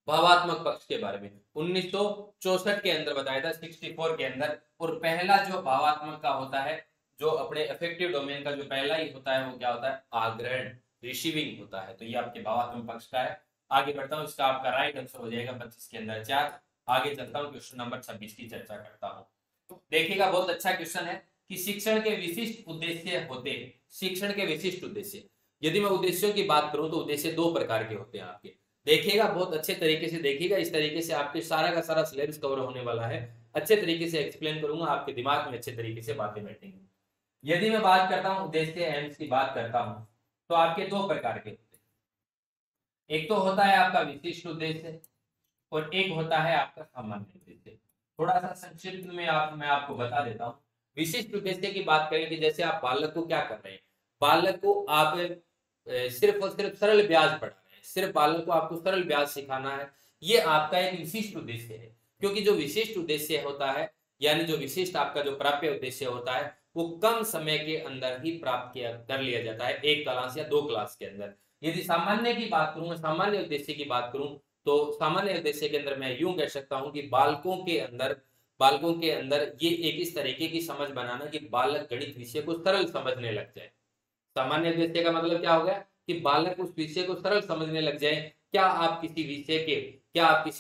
भावात्मक पक्ष के बारे में 1964 के अंदर बताया था, 64 के अंदर। और पहला जो भावात्मक का होता है, जो अपने अफेक्टिव डोमेन का जो पहला ही होता है, वो क्या होता है, आग्रहण, रिसीविंग होता है। तो ये आपके भावात्मक पक्ष का है। आगे बढ़ता हूँ, इसका आपका राइट आंसर हो जाएगा 25 के अंदर 4। आगे चलता हूँ, क्वेश्चन नंबर 26 की चर्चा करता हूँ। देखिएगा, बहुत अच्छा क्वेश्चन है कि शिक्षण के विशिष्ट उद्देश्य होते हैं। शिक्षण के विशिष्ट उद्देश्य, यदि मैं उद्देश्यों की बात करूं तो उद्देश्य 2 प्रकार के होते हैं आपके। देखिएगा, बहुत अच्छे तरीके से देखिएगा, इस तरीके से आपके सारा का सारा सिलेबस कवर होने वाला है। अच्छे तरीके से एक्सप्लेन करूंगा, आपके दिमाग में अच्छे तरीके से बातें बैठेंगी। यदि मैं बात करता हूं उद्देश्य एम्स की बात करता हूं, तो आपके 2 प्रकार के होते हैं। एक तो होता है आपका विशिष्ट उद्देश्य और एक होता है आपका सामान्य उद्देश्य। थोड़ा सा संक्षिप्त में मैं आपको बता देता हूँ। विशिष्ट उद्देश्य की बात करें कि जैसे आप बालक को क्या कर रहे हैं, बालक को आप सिर्फ और सिर्फ सरल ब्याज पढ़ा रहे हैं, सिर्फ बालक को आपको सरल ब्याज सिखाना है, ये आपका एक विशिष्ट उद्देश्य है। क्योंकि जो विशिष्ट उद्देश्य होता है, यानी जो विशिष्ट आपका जो प्राप्य उद्देश्य होता है, वो कम समय के अंदर ही प्राप्त कर लिया जाता है, 1 क्लास या 2 क्लास के अंदर। यदि सामान्य की बात करूं, सामान्य उद्देश्य की बात करूं, तो सामान्य उद्देश्य के अंदर मैं यूं कह सकता हूं कि बालकों के अंदर ये एक इस तरीके की समझ बनाना कि बालक गणित विषय को सरल समझने लग जाए। सामान्य उद्देश्य का मतलब क्या हो गया कि बालक उस विषय को सरल समझने लग जाए। क्या आप किसी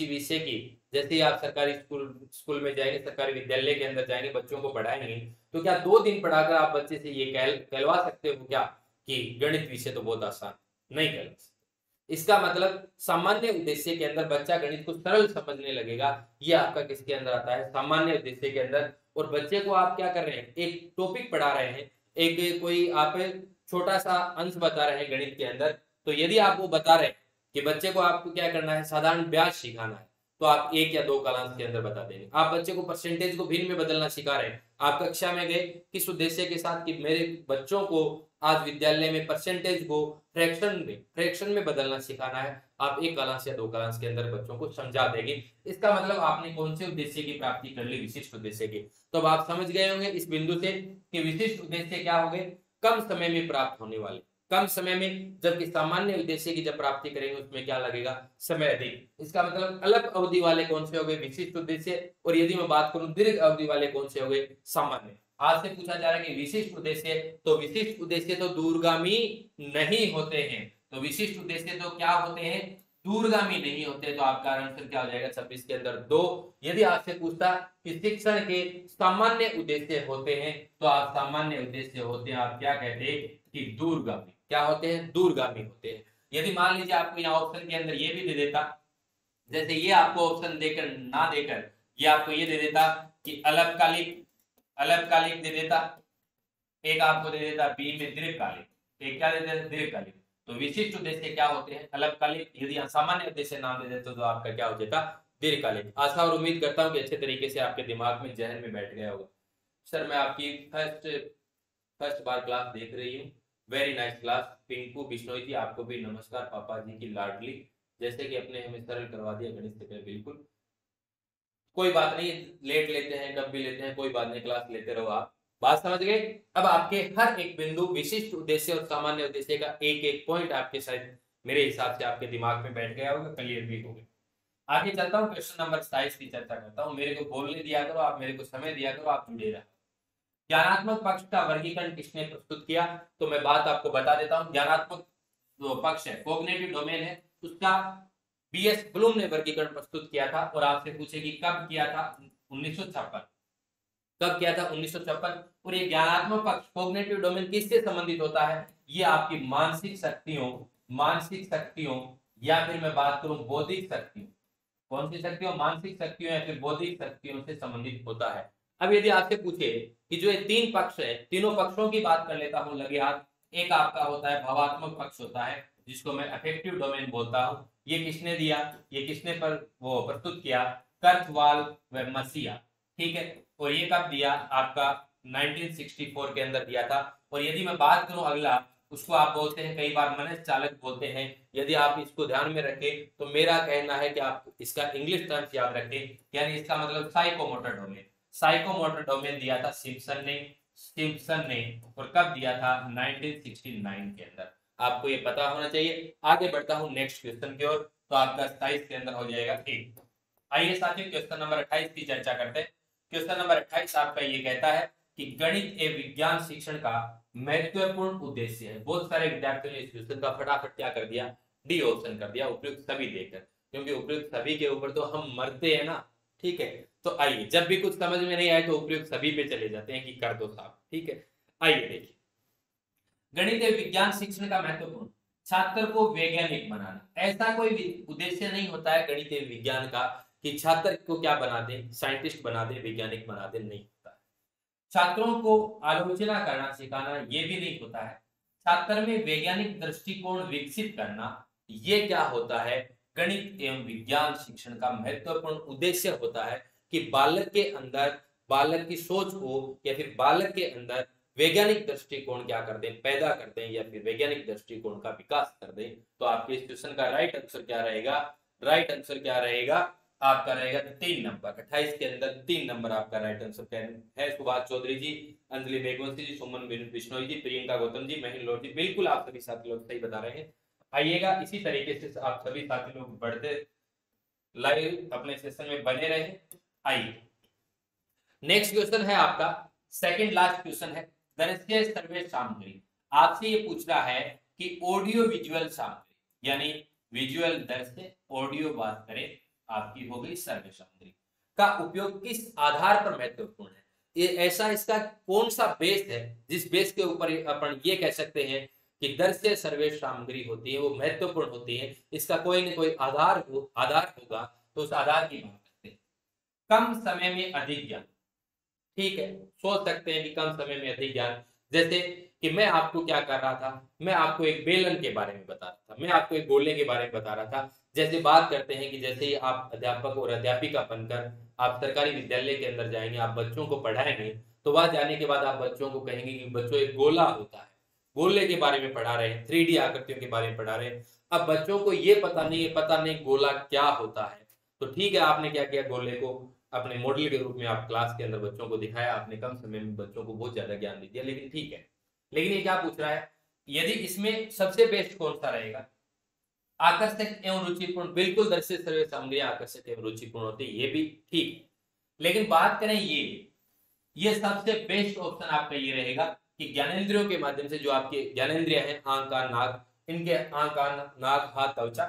विषय की, जैसे आप सरकारी स्कूल में जाएंगे, सरकारी विद्यालय के अंदर जाएंगे, बच्चों को पढ़ाएंगे, तो क्या 2 दिन पढ़ाकर आप बच्चे से ये कहलवा सकते हो क्या कि गणित विषय तो बहुत आसान? नहीं कहलवा सकते। इसका मतलब सामान्य उद्देश्य के अंदर बच्चा गणित को सरल समझने लगेगा। ये आपका किसके अंदर आता है, सामान्य उद्देश्य के अंदर। और बच्चे को आप क्या कर रहे हैं, एक टॉपिक पढ़ा रहे हैं, एक कोई आप छोटा सा अंश बता रहे हैं गणित के अंदर। तो यदि आप वो बता रहे हैं कि बच्चे को आपको क्या करना है, साधारण ब्याज सिखाना है, तो आप 1 या 2 क्लास के अंदर बता देंगे। आप बच्चे को परसेंटेज को भिन्न में बदलना सिखा रहे हैं, आप कक्षा में गए किस उद्देश्य के साथ कि मेरे बच्चों को आज विद्यालय में परसेंटेज को फ्रैक्शन में बदलना सिखाना है, आप 1 क्लास या 2 क्लास के अंदर बच्चों को समझा देंगे। इसका मतलब आपने कौन से उद्देश्य की प्राप्ति कर ली, विशिष्ट उद्देश्य की। तो अब आप समझ गए होंगे इस बिंदु से कि विशिष्ट उद्देश्य क्या हो गए, कम समय में प्राप्त होने वाले, कम समय में, जबकि सामान्य उद्देश्य की जब प्राप्ति करेंगे उसमें क्या लगेगा, समय अधिक। इसका मतलब अलग अवधि वाले कौन से हो गए, विशिष्ट उद्देश्य। और यदि मैं बात करूं दीर्घ अवधि वाले कौन से हो गए, सामान्य। आज से पूछा जा रहा है कि विशिष्ट उद्देश्य, तो विशिष्ट उद्देश्य तो दूरगामी नहीं होते हैं। तो विशिष्ट उद्देश्य तो क्या होते हैं, दूरगामी नहीं होते। तो आपका आंसर क्या हो जाएगा 26 के अंदर 2। यदि आपसे पूछता कि शिक्षण के सामान्य उद्देश्य होते हैं, तो आप सामान्य उद्देश्य होते हैं, आप क्या कहते हैं कि दूरगामी। क्या होते हैं, दूरगामी होते हैं। यदि मान लीजिए आपको यहाँ ऑप्शन के अंदर ये भी दे देता, जैसे ये आपको ऑप्शन देकर ना देकर ये आपको ये दे देता कि अल्पकालिक दे देता, एक आपको दे देता बी में दीर्घकालिक, एक क्या दे देता, दीर्घकालिक। तो विशिष्ट उद्देश्य क्या होते हैं, अल्पकालिक। यदि सामान्य उद्देश्य नाम दे देते तो आपका क्या हो जाता, दीर्घकालिक। आशा और उम्मीद करता हूं कि अच्छे तरीके से आपके दिमाग में, जहन में बैठ गया होगा। सर मैं आपकी फर्स्ट बार क्लास देख रही हूँ, very nice class. Pinku Bishnoi ji, आपको भी नमस्कार। पापा जी की लाडली, जैसे कि अपने हमें सरल करवा दिया गणित से, बिल्कुल कोई बात नहीं, लेट लेते हैं कब भी लेते हैं, कोई बात नहीं, क्लास लेते रहो आप। बात समझ गए। अब आपके हर एक बिंदु, विशिष्ट उद्देश्य और सामान्य उद्देश्य का एक एक पॉइंट आपके शायद मेरे हिसाब से आपके दिमाग में बैठ गया होगा, क्लियर भी होगा। आगे चलता हूँ, क्वेश्चन नंबर 27 की चर्चा करता हूँ। मेरे को बोलने दिया करो, आप मेरे को समय दिया करो, आप जुड़े रहो। ज्ञानात्मक पक्ष का वर्गीकरण किसने प्रस्तुत किया, तो मैं बात आपको बता देता हूँ। ज्ञानात्मक जो पक्ष है, कॉग्निटिव डोमेन है, उसका बीएस ब्लूम ने वर्गीकरण प्रस्तुत किया था। और आपसे पूछे कि कब किया था, 1956। कब किया था? 1956। और ये ज्ञानात्मक पक्ष कॉग्निटिव डोमेन किससे संबंधित होता है? ये आपकी मानसिक शक्तियों या फिर मैं बात करूं बौद्धिक शक्तियों, कौन सी शक्तियों? मानसिक शक्तियों या फिर बौद्धिक शक्तियों से संबंधित होता है। अब यदि आपसे पूछे कि जो ये तीन पक्ष है, तीनों पक्षों की बात कर लेता हूं लगे हाथ। एक आपका होता है भावात्मक पक्ष होता है, जिसको मैं अफेक्टिव डोमेन बोलता हूं। ये किसने दिया? ये किसने पर वो प्रस्तुत किया? कर्थवाल व मसिया, ठीक है। और ये कब दिया? आपका 1964 के अंदर दिया था। और यदि मैं बात करूं अगला, उसको आप बोलते हैं कई बार मनस चालक बोलते हैं। यदि आप इसको ध्यान में रखें तो मेरा कहना है कि आप इसका इंग्लिश टर्म्स याद रखें, यानी इसका मतलब साइकोमोटर डोमेन। साइकोमोटर डोमेन दिया था सिम्पसन ने और कब दिया था? 1969 के अंदर। आपको ये पता होना चाहिए। आगे बढ़ता हूं नेक्स्ट क्वेश्चन की ओर, तो आपका 27 के अंदर हो जाएगा ठीक। आइए साथियों क्वेश्चन नंबर 28 की चर्चा करते हैं। क्वेश्चन नंबर 28 आपका ये कहता है कि गणित एवं विज्ञान शिक्षण का महत्वपूर्ण उद्देश्य है। बहुत सारे विद्यार्थियों ने इस क्वेश्चन का फटाफट क्या कर दिया? डी ऑप्शन कर दिया, उपयुक्त सभी देकर, क्योंकि उपयुक्त सभी के ऊपर तो हम मरते हैं ना, ठीक है। तो आइए, जब भी कुछ समझ में नहीं आए तो उपयुक्त सभी पे चले जाते हैं कि कर दो साहब, ठीक है। आइए देखिए, गणित एवं विज्ञान शिक्षण का महत्वपूर्ण, छात्र को वैज्ञानिक बनाना। ऐसा कोई उद्देश्य नहीं होता है गणित एवं विज्ञान का कि छात्र को क्या बना दे, साइंटिस्ट बना दे, वैज्ञानिक बना दे, नहीं होता है। छात्रों को आलोचना करना सिखाना, ये भी नहीं होता है। छात्र में वैज्ञानिक दृष्टिकोण विकसित करना, ये क्या होता है? गणित एवं विज्ञान शिक्षण का महत्वपूर्ण उद्देश्य होता है कि बालक के अंदर, बालक की सोच को या फिर बालक के अंदर वैज्ञानिक दृष्टिकोण क्या कर दें, पैदा कर दें, या फिर वैज्ञानिक दृष्टिकोण का विकास कर दें। तो आपके इस क्वेश्चन का राइट आंसर क्या रहेगा? राइट आंसर क्या रहेगा? आपका रहेगा 3 नंबर। 28 के अंदर 3 नंबर आपका राइट आंसर है। सुभाष चौधरी जी, अंजलि मेघवंशी जी, सुमन बिश्नोई जी, प्रियंका गौतम जी, महेंद्र लोट जी, बिल्कुल आप सभी साथी लोग सही बता रहे हैं। आइएगा, इसी तरीके से आप सभी साथी लोग बढ़ते लाइव अपने सेशन में बने रहे। आइए, नेक्स्ट क्वेश्चन है आपका सेकंड लास्ट क्वेश्चन है, दृश्य सर्वे सामग्री। आपसे ये पूछ रहा है कि ऑडियो विजुअल सामग्री, यानी विजुअल दृश्य, ऑडियो बात करें आपकी हो गई सर्वे सामग्री, का उपयोग किस आधार पर महत्वपूर्ण है? ये ऐसा इसका कौन सा बेस है जिस बेस के ऊपर अपन ये कह सकते हैं कि दृश्य सर्वे सामग्री होती है वो महत्वपूर्ण होती है? इसका कोई न कोई आधार होगा, तो उस आधार की बात करते हैं। कम समय में अधिक ज्ञान, ठीक है, सोच सकते हैं कि कम समय में अधिक ज्ञान। जैसे कि मैं आपको क्या कर रहा था, मैं आपको एक बेलन के बारे में बता रहा था, मैं आपको एक गोले के बारे में बता रहा था। जैसे बात करते हैं कि जैसे ही आप अध्यापक और अध्यापिका बनकर आप सरकारी विद्यालय के अंदर जाएंगे, आप बच्चों को पढ़ाएंगे, तो वहां जाने के बाद आप बच्चों को कहेंगे कि बच्चों एक गोला होता है, गोले के बारे में पढ़ा रहे हैं, 3D आकृतियों के बारे में पढ़ा रहे हैं। अब बच्चों को ये पता नहीं गोला क्या होता है। तो ठीक है, आपने क्या किया, गोले को अपने मॉडल के रूप में आप क्लास के अंदर बच्चों को दिखाया, आपने कम समय में बच्चों को बहुत ज्यादा ज्ञान दे दिया, लेकिन ठीक है। लेकिन ये क्या पूछ रहा है, यदि इसमें सबसे बेस्ट कौन सा रहेगा? आकर्षक एवं रुचिपूर्ण, बिल्कुल दृश्य सर्वे सामग्री आकर्षक एवं रुचिपूर्ण होती है, ये भी ठीक। लेकिन बात करें ये सबसे बेस्ट ऑप्शन आपका ये रहेगा कि ज्ञानेंद्रियों के माध्यम से, जो आपके ज्ञानेंद्रिय हैं, आंख कान नाक, इनके आंख कान नाक हाथ त्वचा,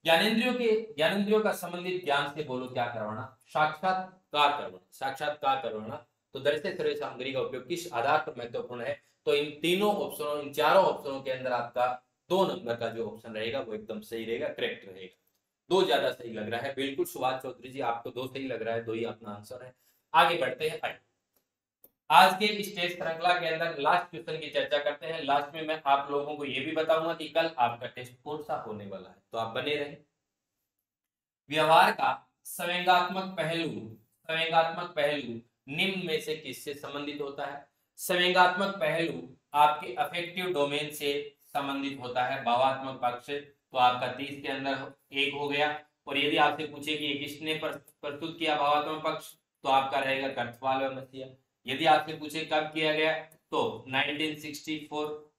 ज्ञानेंद्रियों का संबंधित ज्ञान से बोलो क्या करवाना? साक्षात्कार करवाना। तो दृश्य सर्वे सामग्री का उपयोग किस आधार पर महत्वपूर्ण है? तो इन तीनों ऑप्शनों, इन चारों ऑप्शनों के अंदर आपका 2 नंबर का जो ऑप्शन रहेगा वो एकदम सही रहेगा, करेक्ट रहेगा। 2 ज्यादा सही लग रहा है, बिल्कुल सुभाष चौधरी जी, आपको 2 सही लग रहा है, 2 ही अपना आंसर है। आगे बढ़ते हैं, आज के स्टेज श्रृंखला के अंदर लास्ट क्वेश्चन की चर्चा करते हैं। लास्ट में मैं आप लोगों को यह भी बताऊंगा कि कल आपका टेस्ट कौन सा होने वाला है, तो आप बने रहें। व्यवहार का संवेगात्मक पहलू निम्न में से किससे संबंधित होता है? संवेगात्मक पहलू आपके अफेक्टिव डोमेन से संबंधित होता है, भावात्मक पक्ष से। तो आपका 30 के अंदर 1 हो गया। और यदि आपसे पूछे कि किसने प्रस्तुत किया भावात्मक पक्ष, तो आपका रहेगा कर्थवाल व मसिया। यदि आपसे पूछे कब किया गया, तो 1964।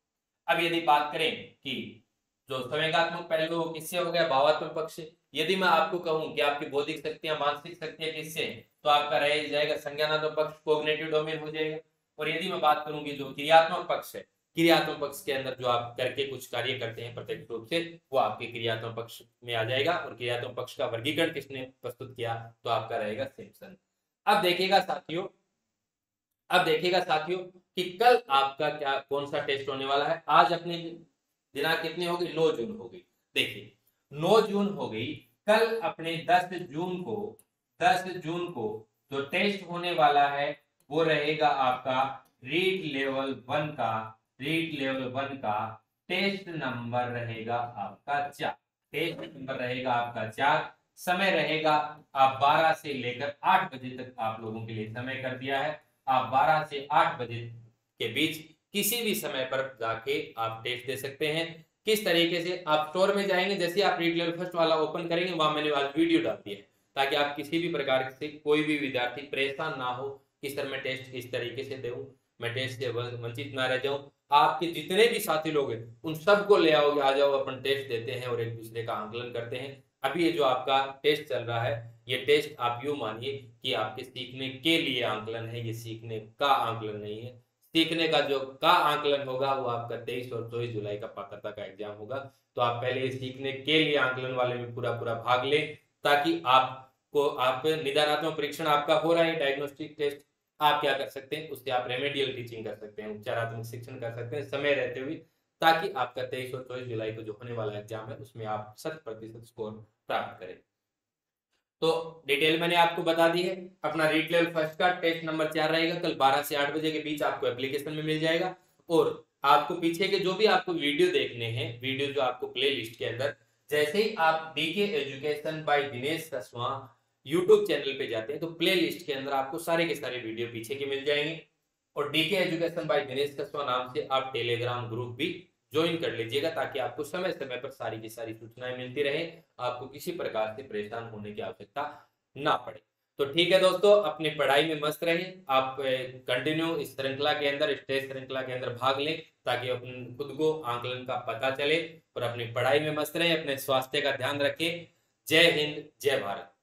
अब यदि बात करें कि जो संवेगात्मक पहलू किससे हो गया, भावात्मक पक्ष से। यदि मैं आपको कहूं कि आपकी बौद्धिक शक्तियां, मानसिक शक्तियां किससे, तो आपका रह जाएगा संज्ञानात्मक पक्ष, कोग्निटिव डोमेन हो जाएगा। और यदि मैं बात करूंगी जो क्रियात्मक पक्ष है, क्रियात्मक पक्ष के अंदर जो आप करके कुछ कार्य करते हैं प्रत्यक्ष रूप से, वो आपके क्रियात्मक पक्ष में आ जाएगा। और क्रियात्मक पक्ष का वर्गीकरण किसने प्रस्तुत किया, तो आपका रहेगा सिम्पसन। अब देखिएगा साथियों, अब देखिएगा साथियों कि कल आपका क्या कौन सा टेस्ट होने वाला है। आज अपने दिनांक कितनी हो गई, 9 जून हो गई। देखिए 9 जून हो गई, कल अपने 10 जून को जो टेस्ट होने वाला है वो रहेगा आपका रीड लेवल 1 का, रीड लेवल 1 का टेस्ट नंबर रहेगा आपका 4। टेस्ट नंबर रहेगा आपका 4। समय रहेगा आप 12 से लेकर 8 बजे तक आप लोगों के लिए समय कर दिया है। आप 12 से 8 बजे के बीच किसी भी समय पर जाके आप टेस्ट दे सकते हैं। किस तरीके से, आप स्टोर में जाएंगे, जैसे आप रीड लेवल फर्स्ट वाला ओपन करेंगे वहां मैंने आज वीडियो डाल दी है, ताकि आप किसी भी प्रकार से कोई भी विद्यार्थी परेशान ना हो कि सर मैं टेस्ट किस तरीके से दूं, मैं टेस्ट से वंचित ना रह जाऊं। आपके जितने भी साथी लोग हैं उन सबको ले आओगे, आ जाओ अपन टेस्ट देते हैं और एक दूसरे का आंकलन करते हैं। अभी ये जो आपका टेस्ट चल रहा है, ये टेस्ट आप यूं मानिए कि आपके सीखने के लिए आंकलन है, ये सीखने का आंकलन नहीं है। सीखने का जो का आंकलन होगा वो आपका 23 और 24 जुलाई का पात्रता का एग्जाम होगा। तो आप पहले सीखने के लिए आंकलन वाले में पूरा पूरा भाग लें, ताकि आपको आप निदानात्मक परीक्षण आपका हो रहा है, डायग्नोस्टिक टेस्ट, आप क्या कर सकते हैं उससे आप रेमेडियल टीचिंग कर सकते हैं, उपचारात्मक शिक्षण कर सकते हैं समय रहते हुए, ताकि आपका 23 और 24 जुलाई को जो होने वाला एग्जाम है उसमें आप 100% स्कोर प्राप्त करें। तो डिटेल मैंने आपको बता दी है। अपना रीड लेवल फर्स्ट का टेस्ट नंबर 4 रहेगा, कल 12 से 8 बजे के बीच आपको एप्लीकेशन में मिल जाएगा। और आपको पीछे के जो भी आपको वीडियो देखने हैं, वीडियो जो आपको प्ले लिस्ट के अंदर, जैसे ही आप DK education by Dinesh Kaswa YouTube channel पे जाते हैं तो प्ले लिस्ट के अंदर आपको सारे के सारे वीडियो पीछे के मिल जाएंगे। और डीके एजुकेशन बाय दिनेश कसवा नाम से आप टेलीग्राम ग्रुप भी ज्वाइन कर लीजिएगा, ताकि आपको समय समय पर सारी की सारी सूचनाएं मिलती रहे, आपको किसी प्रकार से परेशान होने की आवश्यकता ना पड़े। तो ठीक है दोस्तों, अपनी पढ़ाई में मस्त रहें, आप कंटिन्यू इस श्रृंखला के अंदर, स्टेज श्रृंखला के अंदर भाग लें, ताकि अपने खुद को आंकलन का पता चले और अपनी पढ़ाई में मस्त रहें, अपने स्वास्थ्य का ध्यान रखें। जय हिंद, जय भारत।